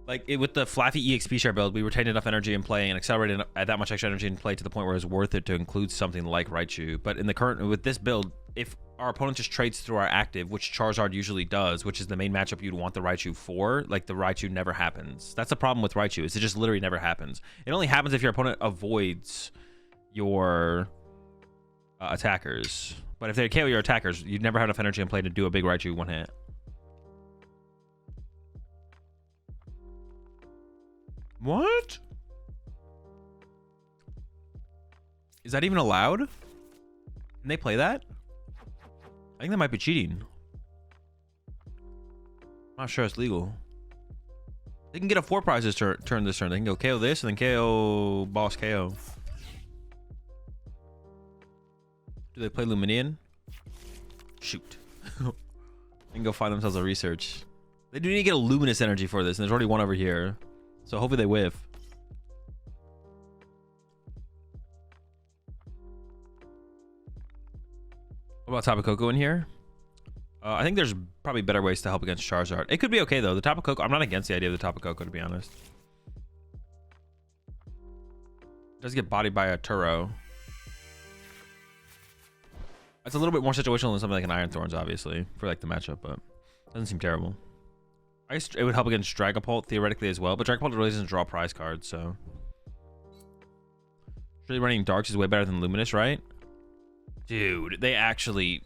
Like, with the Flaffy EXP share build, we retained enough energy in play and accelerated at that much extra energy in play to the point where it was worth it to include something like Raichu. But in the current, with this build, if our opponent just trades through our active, which Charizard usually does, which is the main matchup you'd want the Raichu for, like, the Raichu never happens. That's the problem with Raichu, is it just literally never happens. It only happens if your opponent avoids your attackers. But if they KO your attackers, you'd never have enough energy in play to do a big Raichu one hit. What? Is that even allowed? Can they play that? I think that might be cheating. I'm not sure it's legal. They can get a 4 prizes turn this turn. They can go KO this and then KO boss KO. Do they play Luminian? Shoot. They can go find themselves a research. They do need to get a luminous energy for this, and there's already one over here. So hopefully they whiff. What about Tapu Koko in here? I think there's probably better ways to help against Charizard. It could be okay, though. The Tapu Koko, I'm not against the idea of the Tapu Koko, to be honest. It does get bodied by a Turo. It's a little bit more situational than something like an Iron Thorns, obviously, for like the matchup, but it doesn't seem terrible. I guess it would help against Dragapult theoretically as well, but Dragapult really doesn't draw prize cards, so. Surely running Darks is way better than Luminous, right? Dude, they actually.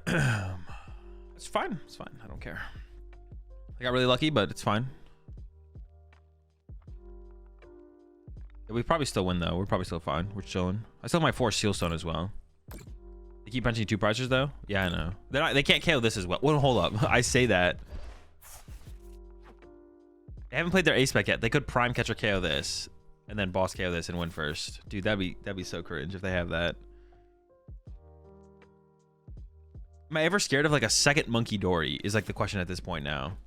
It's fine. It's fine. I don't care. I got really lucky, but it's fine. Yeah, we probably still win, though. We're probably still fine. We're chilling. I still have my 4 Seal Stone as well. They keep punching 2 prizes, though? Yeah, I know. They can't KO this as well. Well, hold up. I say that. They haven't played their ace spec yet. They could prime catcher KO this and then boss KO this and win first. Dude, that'd be so cringe if they have that. Am I ever scared of like a second Monkey Dory is like the question at this point now.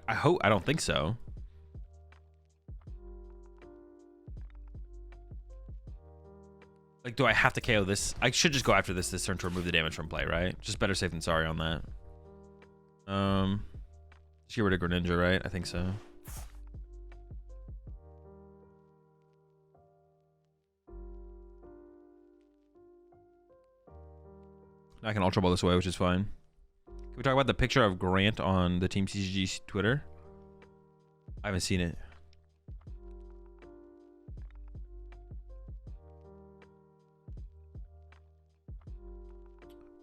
I don't think so. Like, do I have to KO this? I should just go after this turn to remove the damage from play, right? Just better safe than sorry on that. Just get rid of Greninja, right? I think so. I can Ultra Ball this way, which is fine. Can we talk about the picture of Grant on the Team TCG Twitter? I haven't seen it.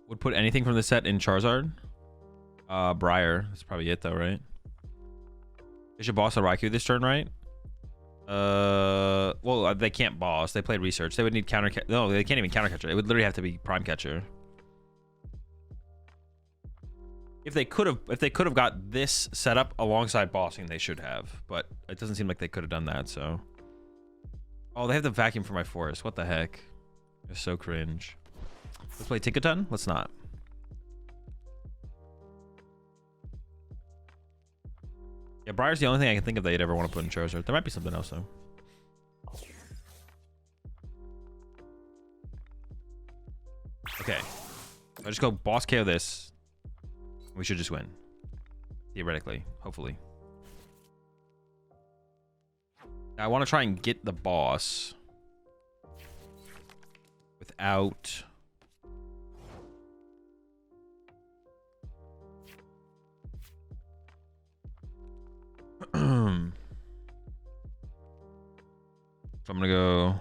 Would put anything from the set in Charizard? Briar. That's probably it, though, right? They should boss a Raikou this turn, right? Well, they can't boss. They played research. They would need counter. No, they can't even counter catcher. It would literally have to be prime catcher. If they could have got this set up alongside bossing, they should have. But it doesn't seem like they could have done that. So, oh, they have the vacuum for my forest. What the heck? It's so cringe. Let's play Tinkaton. Let's not. Yeah, Briar's the only thing I can think of that you'd ever want to put in Charizard. There might be something else though. Okay, I just go boss KO this. We should just win. Theoretically, hopefully. Now, I want to try and get the boss without. So I'm gonna go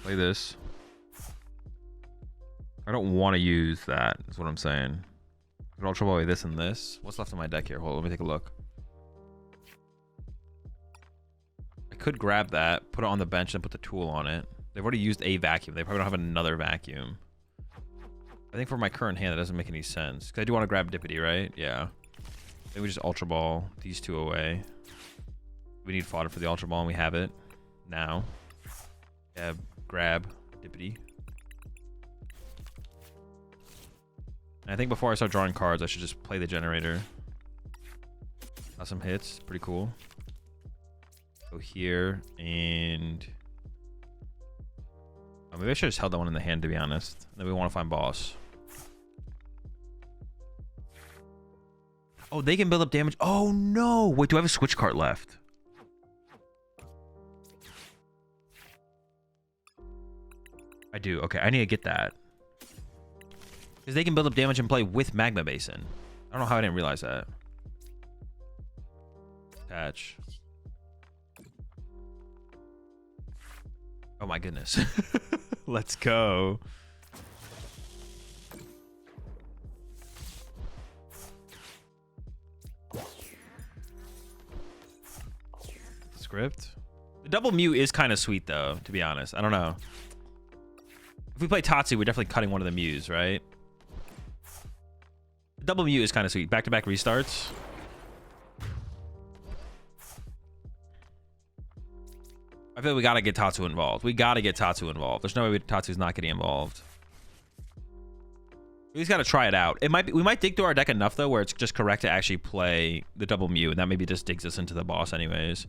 play this. don't want to use that, is what I'm saying. I can Ultra Ball away this and this. What's left in my deck here? Hold on, let me take a look. I could grab that, put it on the bench, and put the tool on it. They've already used a vacuum. They probably don't have another vacuum. I think for my current hand, that doesn't make any sense. Because I do want to grab Dippity, right? Yeah. Maybe we just Ultra Ball these two away. We need fodder for the Ultra Ball, and we have it now. Yeah, grab Dippity. And I think before I start drawing cards, I should just play the generator. Got some hits. Pretty cool. Go here, and... oh, maybe I should have just held that one in the hand, to be honest. And then we want to find boss. Oh, they can build up damage. Oh, no. Wait, do I have a switch card left? I do. Okay, I need to get that. Because they can build up damage and play with Magma Basin. I don't know how I didn't realize that. Attach. Oh my goodness. Let's go. Script. The double Mew is kind of sweet though, to be honest. I don't know. If we play Tatsu, we're definitely cutting one of the Mews, right? The double Mew is kind of sweet. Back-to-back restarts. I feel like we gotta get Tatsu involved. We gotta get Tatsu involved. There's no way Tatsu's not getting involved. We just gotta try it out. It might be, we might dig through our deck enough though, where it's just correct to actually play the double Mew, and that maybe just digs us into the boss anyways.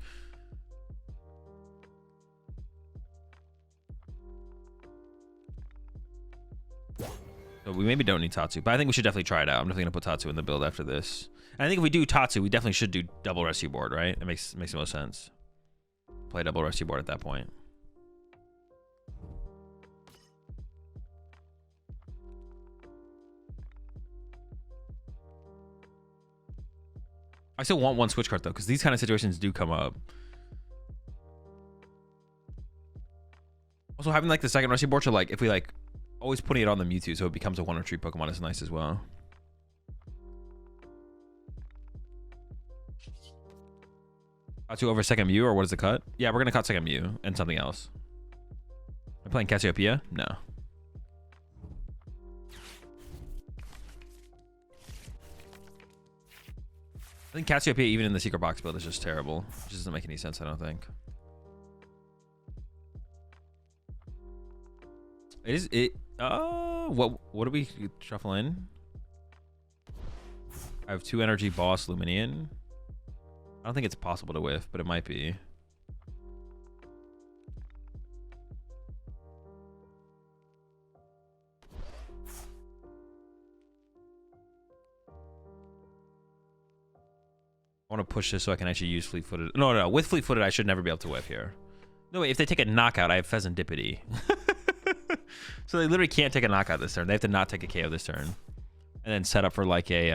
So we maybe don't need Tatsu, but I think we should definitely try it out. I'm definitely gonna put Tatsu in the build after this. And I think if we do Tatsu, we definitely should do double rescue board, right? It makes the most sense. Play double rescue board at that point. I still want one switch card though, because these kind of situations do come up. Also, having like the second rescue board, so like if we like always putting it on the Mewtwo, so it becomes a 1 or 3 Pokemon is nice as well. Tatsu over second Mew, or what is the cut? Yeah, we're gonna cut second Mew and something else. Am I playing Cassiopeia? No. I think Cassiopeia, even in the secret box build, is just terrible. It just doesn't make any sense, I don't think. What do we shuffle in? I have 2 energy boss Luminian. I don't think it's possible to whiff, but it might be. I want to push this so I can actually use fleet-footed. No. With fleet-footed, I should never be able to whiff here. No, wait, if they take a knockout, I have Pheasant Dippity. So they literally can't take a knockout this turn. They have to not take a KO this turn. And then set up for like a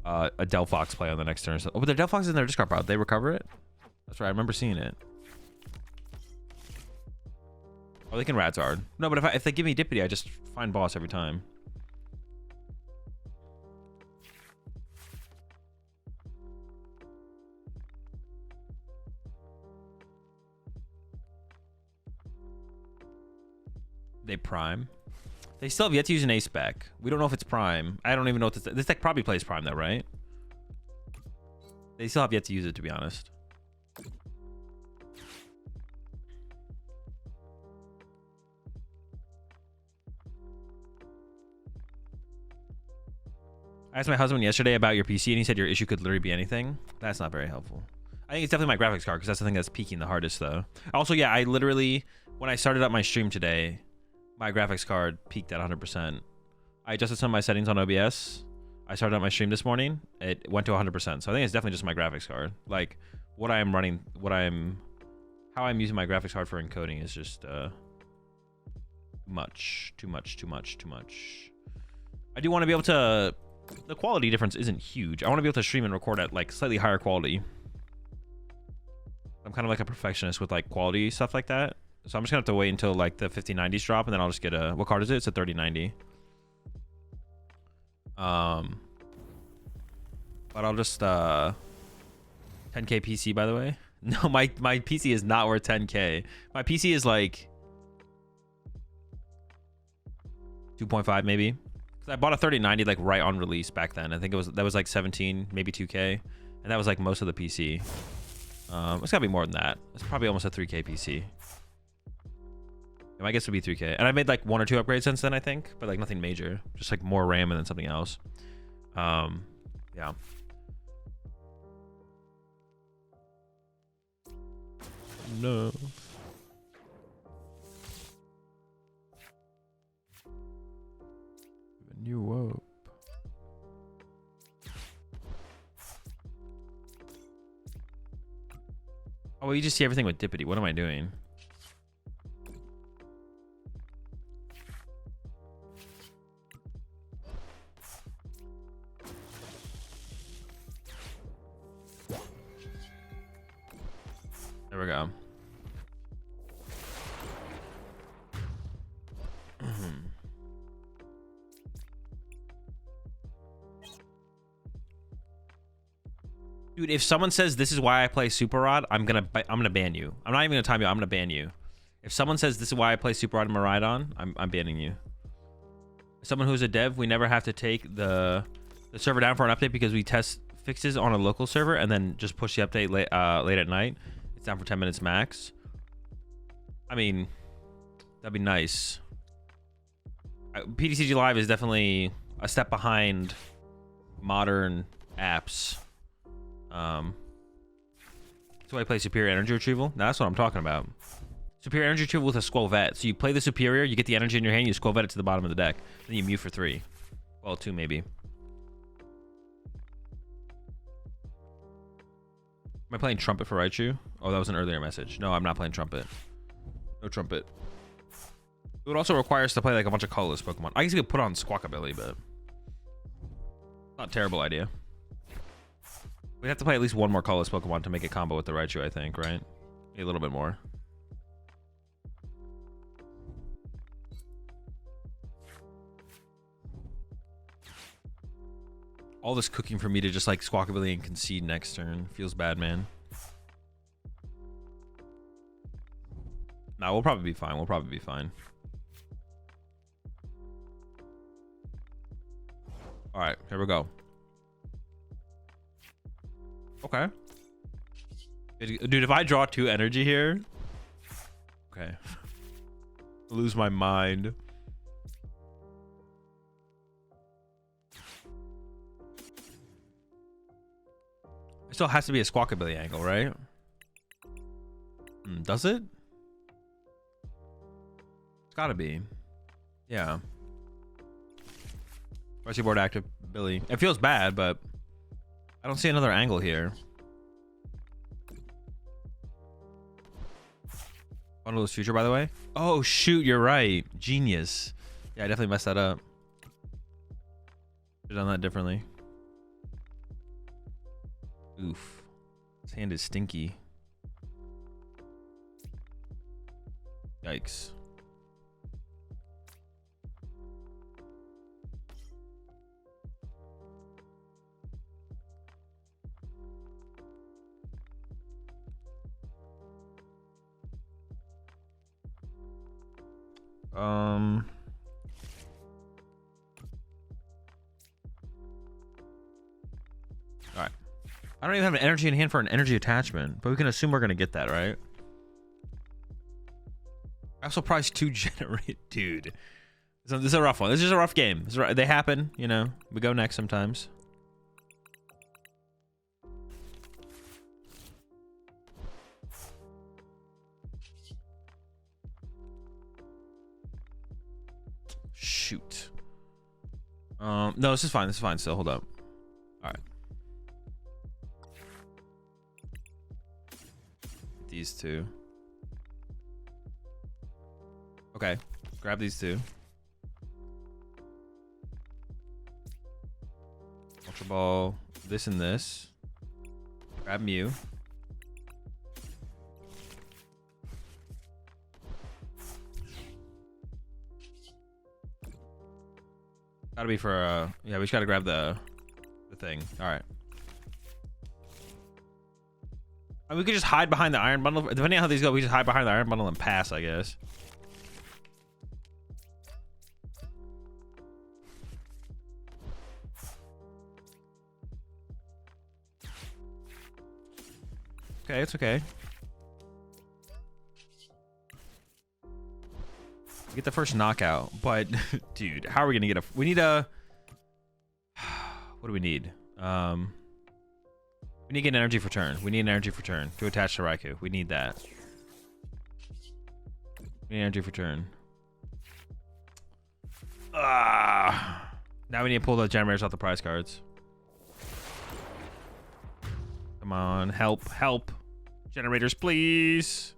Delphox play on the next turn. So, oh, but the Delphox is in their discard pile. They recover it? That's right, I remember seeing it. Oh, they can Radzard. No, but if they give me Dippity, I just find boss every time. They prime. They still have yet to use an ace spec. We don't know if it's prime. I don't even know what this deck probably plays prime though, right? They still have yet to use it, to be honest. I asked my husband yesterday about your PC and he said your issue could literally be anything. That's not very helpful. I think it's definitely my graphics card because that's the thing that's peaking the hardest though. Also, yeah, I literally, when I started up my stream today, my graphics card peaked at 100%. I adjusted some of my settings on OBS. I started up my stream this morning. It went to 100%. So I think it's definitely just my graphics card. Like what I am running, how I'm using my graphics card for encoding is just too much. I do want to be able to, the quality difference isn't huge. I want to be able to stream and record at like slightly higher quality. I'm kind of like a perfectionist with like quality stuff like that. So I'm just gonna have to wait until like the 5090s drop, and then I'll just get a, what card is it? It's a 3090. But I'll just 10k PC, by the way. No, my PC is not worth 10k. My PC is like 2.5 maybe. Cause I bought a 3090 like right on release back then. I think that was like 17, maybe 2k, and that was like most of the PC. It's gotta be more than that. It's probably almost a 3k PC. I guess it would be 3k, and I made like 1 or 2 upgrades since then, I think, but like nothing major, just like more RAM and then something else. Yeah. No. New up. Oh, well, you just see everything with Dippity. What am I doing? There we go. Dude, if someone says this is why I play Super Rod, I'm gonna ban you. I'm not even gonna time you. I'm gonna ban you. If someone says this is why I play Super Rod and Miraidon, I'm banning you. Someone who's a dev, we never have to take the server down for an update because we test fixes on a local server and then just push the update late at night. It's down for 10 minutes max. I mean, that'd be nice. PTCG Live is definitely a step behind modern apps. So I play Superior Energy Retrieval. Now that's what I'm talking about. Superior Energy Retrieval with a Squall Vet. So you play the Superior, you get the energy in your hand, you Squall Vet it to the bottom of the deck. Then you mute for 3. Well, 2 maybe. Am I playing Trumpet for Raichu? Oh, that was an earlier message. No, I'm not playing Trumpet. No Trumpet. It would also require us to play like a bunch of colorless Pokemon. I guess we could put on Squawkabilly, but not a terrible idea. We'd have to play at least one more colorless Pokemon to make a combo with the Raichu, I think, right? Maybe a little bit more. All this cooking for me to just like Squawkabilly and concede next turn. Feels bad, man. Nah, we'll probably be fine. We'll probably be fine. All right, here we go. Okay. Dude, if I draw 2 energy here... Okay. Lose my mind. It still has to be a Squawkabilly angle, right? Does it? It's gotta be. Yeah. Resi board active Billy. It feels bad, but I don't see another angle here. Bundle is future, by the way. Oh shoot, you're right. Genius. Yeah, I definitely messed that up. Should've done that differently. Oof. His hand is stinky. Yikes. Alright. I don't even have an energy in hand for an energy attachment, but we can assume we're gonna get that, right? I also priced 2 generate, dude. This is a rough one. This is just a rough game. They happen, you know. We go next sometimes. Shoot. No, this is fine. This is fine. Still, hold up. All right. These 2. Okay. Grab these 2. Ultra Ball. This and this. Grab Mew. Gotta be for yeah, we just gotta grab the thing. All right. And we could just hide behind the iron bundle. Depending on how these go, we just hide behind the iron bundle and pass, I guess. Okay, it's okay. Get the first knockout, but dude, how are we gonna get a? We need a. What do we need? We need to get an energy for turn. We need an energy for turn to attach to Raikou. We need that. We need energy for turn. Now we need to pull the generators off the prize cards. Come on, help, help. Generators, please.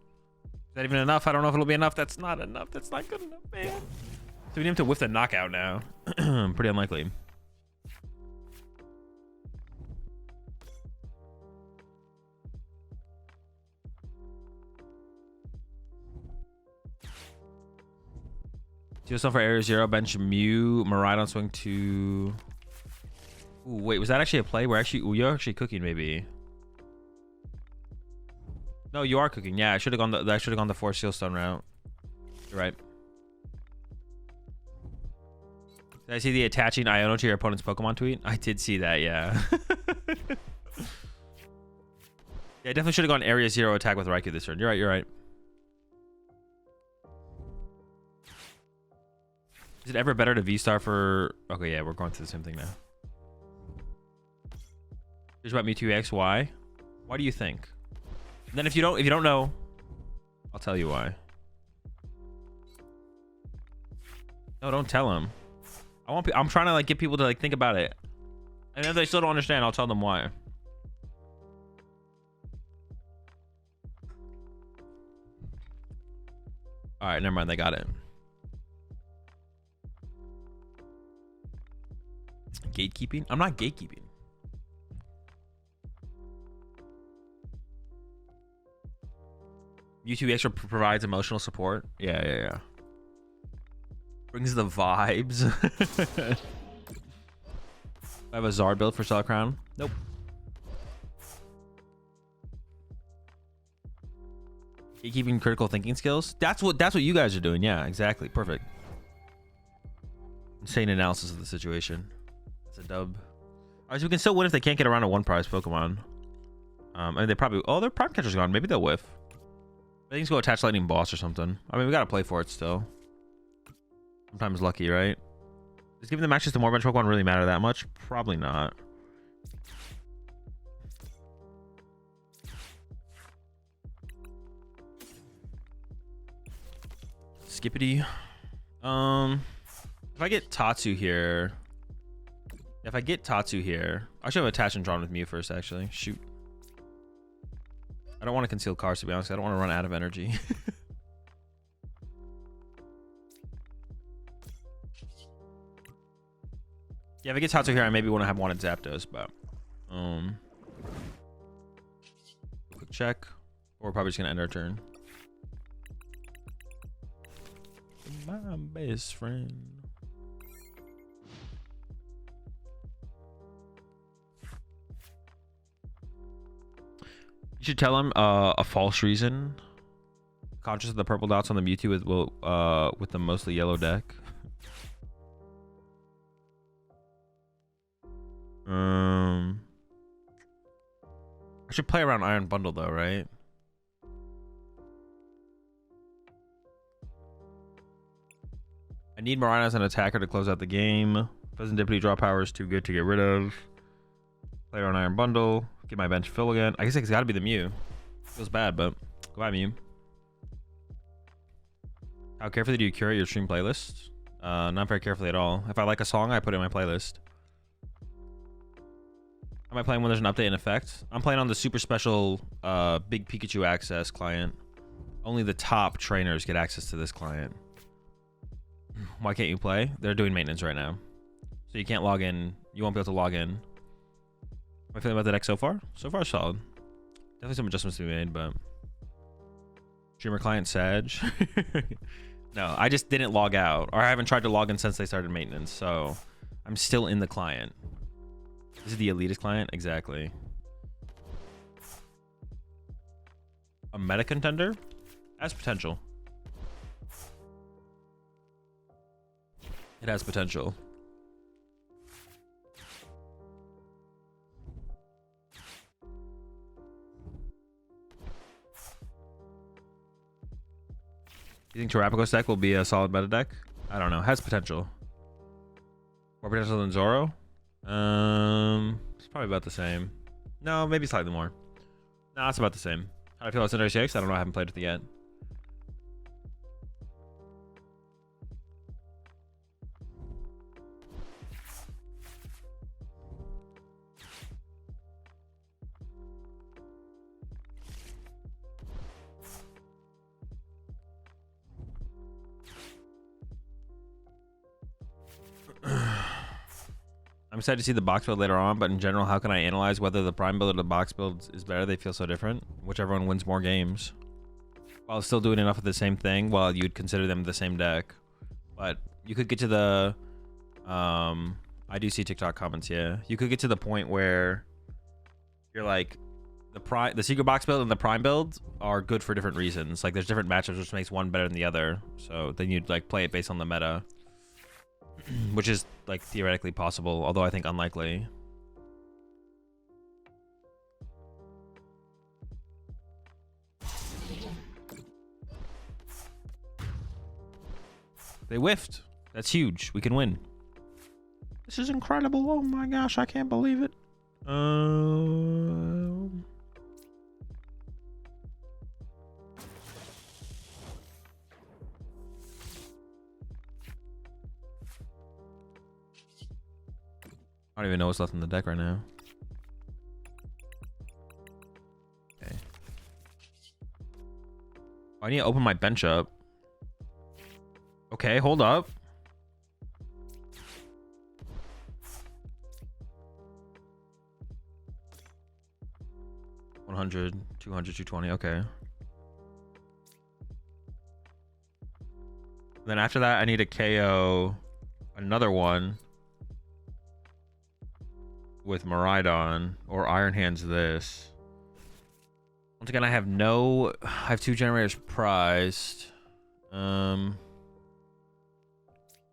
Is that even enough? I don't know if it'll be enough. That's not enough. That's not good enough, man. So we need him to whiff the knockout now. Pretty unlikely. Deal stuff for Area 0, bench Mew, Miraidon swing to... Ooh, wait, was that actually a play? We're actually... Ooh, you're actually cooking, maybe. No, you are cooking. Yeah, I should have gone the 4 Sealstone route. You're right. Did I see the attaching Iono to your opponent's Pokemon tweet? I did see that, yeah. Yeah, I definitely should have gone Area 0 attack with Raikou this turn. You're right, you're right. Is it ever better to V-Star for... Okay, yeah, we're going through the same thing now. Here's about Mewtwo X. Why? Why do you think? And then if you don't know, I'll tell you why. No, don't tell him. I'm trying to like get people to like think about it. And if they still don't understand, I'll tell them why. All right, never mind. They got it. Gatekeeping? I'm not gatekeeping. YouTube extra provides emotional support. Yeah. Brings the vibes. I have a Zard build for Cell Crown. Nope. Gatekeeping critical thinking skills. That's what you guys are doing. Yeah, exactly. Perfect. Insane analysis of the situation. That's a dub. All right, so we can still win if they can't get around a 1 prize Pokemon. I mean, they probably... Oh, their Prime Catcher's gone. Maybe they'll whiff. I think go attach Lightning Boss or something. I mean, we gotta play for it still. Sometimes lucky, right? Does giving the matches to more bench Pokemon really matter that much? Probably not. Skippity. If I get Tatsu here... If I get Tatsu here... I should have attached and drawn with Mew first, actually. Shoot. I don't want to conceal cards, to be honest. I don't want to run out of energy. Yeah, if it gets Tatsu here, I maybe want to have wanted Zapdos, but quick check. Or we're probably just gonna end our turn. My best friend. You should tell him a false reason. Conscious of the purple dots on the Mewtwo with the mostly yellow deck. I should play around Iron Bundle though, right? I need Miraidon as an attacker to close out the game. Serendipity draw power is too good to get rid of. Play around Iron Bundle. Get my bench fill again. I guess it's got to be the Mew. Feels bad, but goodbye, Mew. How carefully do you curate your stream playlist? Not very carefully at all. If I like a song, I put it in my playlist. Am I playing when there's an update in effect? I'm playing on the super special Big Pikachu Access client. Only the top trainers get access to this client. Why can't you play? They're doing maintenance right now. So you can't log in. You won't be able to log in. How am I feeling about the deck so far? So far, solid. Definitely some adjustments to be made, but... Streamer client Sag. No, I just didn't log out. Or I haven't tried to log in since they started maintenance, so... I'm still in the client. This is the elitist client? Exactly. A meta contender? Has potential. It has potential. You think Terrapagos deck will be a solid meta deck? I don't know. Has potential. More potential than Zoro? It's probably about the same. No, maybe slightly more. No, it's about the same. How do I feel about Cinder 6? I don't know. I haven't played with it yet. I'm excited to see the box build later on, but in general, how can I analyze whether the prime build or the box build is better? They feel so different. Whichever one wins more games. While still doing enough of the same thing, while you'd consider them the same deck. But you could get to the... I do see TikTok comments, yeah. You could get to the point where you're like... The secret box build and the prime build are good for different reasons. Like, there's different matchups, which makes one better than the other. So then you'd like play it based on the meta. Which is like theoretically possible, although I think unlikely. They whiffed. That's huge. We can win. This is incredible. Oh my gosh, I can't believe it. I don't even know what's left in the deck right now. Okay. I need to open my bench up. Okay, hold up. $100, $200, $220. Okay. Then after that, I need to KO another one with Miraidon or Iron Hands this. Once again, I have 2 generators prized. I don't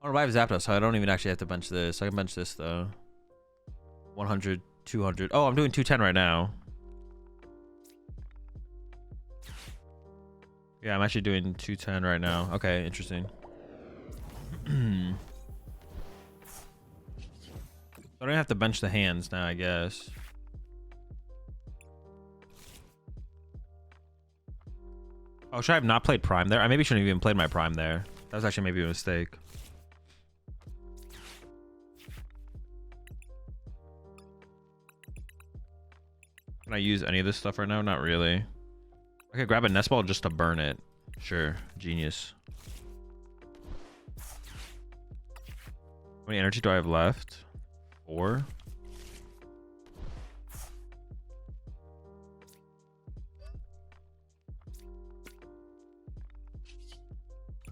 know if I have Zapdos, so I don't even actually have to bench this. I can bench this though. 100, 200. Oh, I'm doing 210 right now. Yeah, I'm actually doing 210 right now. Okay, interesting. I don't have to bench the hands now, I guess. Oh, should I have not played Prime there? I maybe shouldn't have even played my Prime there. That was actually maybe a mistake. Can I use any of this stuff right now? Not really. I could grab a Nest Ball just to burn it. Sure. Genius. How many energy do I have left? 4.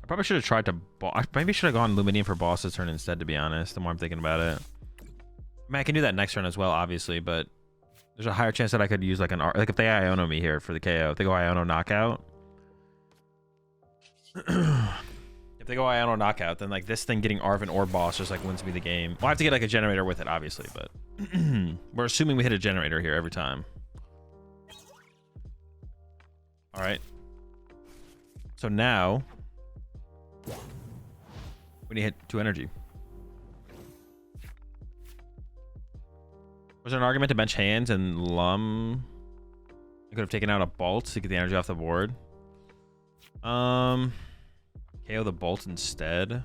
I probably should have tried to maybe should have gone Luminium for boss's turn instead, to be honest, the more I'm thinking about it. I mean, I can do that next turn as well, obviously, but there's a higher chance that I could use like like if they Iono me here for the KO. If they go Iono knockout. If they go Iono knockout, then like this thing getting Arven or boss just like wins me the game. Well, I have to get like a generator with it, obviously, but we're assuming we hit a generator here every time. All right. So now we need to hit 2 energy. Was there an argument to bench hands and Lum? I could have taken out a bolt to get the energy off the board. KO the bolt instead.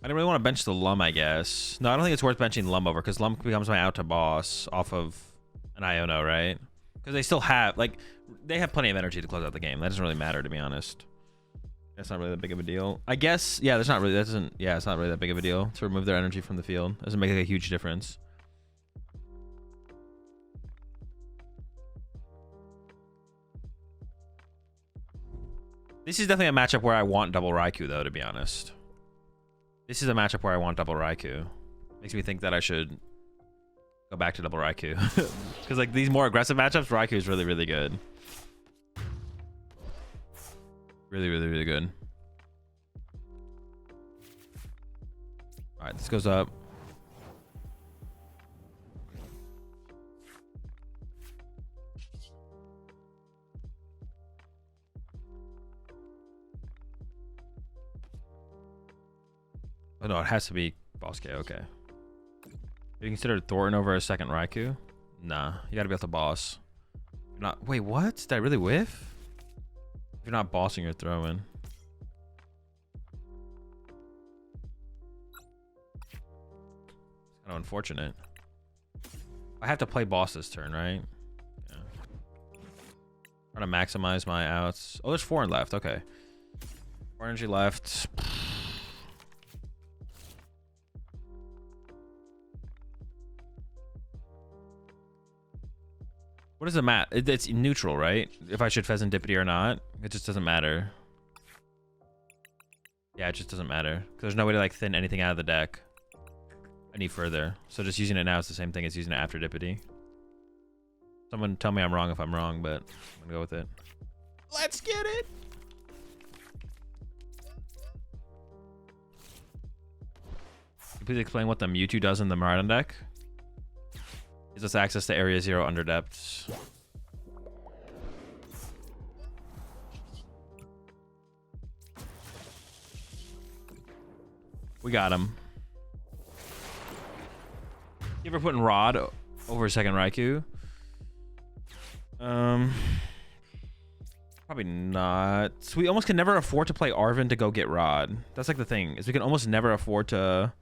I don't really want to bench the Lum, I guess. No, I don't think it's worth benching Lum over, because Lum becomes my out to boss off of an Iono, right? Because they still have, like, they have plenty of energy to close out the game. That doesn't really matter, to be honest. That's not really that big of a deal. I guess, yeah, it's not really that big of a deal to remove their energy from the field. It doesn't make like a huge difference. This is definitely a matchup where I want double Raikou, though, to be honest. This is a matchup where I want double Raikou. Makes me think that I should go back to double Raikou. Because like these more aggressive matchups, Raikou is really, really good. Really, really, really good. All right, this goes up. Oh no, it has to be Boss K. Okay. You consider Thornton over a second Raikou? Nah, you gotta be able to boss. You're not. Wait, what? Did I really whiff? If you're not bossing, you're throwing. It's kind of unfortunate. I have to play boss this turn, right? Yeah. Trying to maximize my outs. Oh, there's 4 left. Okay. 4 energy left. What is the mat? It's neutral, right? If I should Pheasantipity or not, it just doesn't matter. Yeah, it just doesn't matter. Because there's no way to like thin anything out of the deck any further. So just using it now is the same thing as using it after Dippity. Someone tell me I'm wrong if I'm wrong, but I'm gonna go with it. Let's get it! Can you please explain what the Mewtwo does in the Miraidon deck? Gives us access to Area 0 under depths. We got him. You ever putting Rod over a second Raikou? Probably not. So we almost can never afford to play Arven to go get Rod. That's like the thing, is we can almost never afford to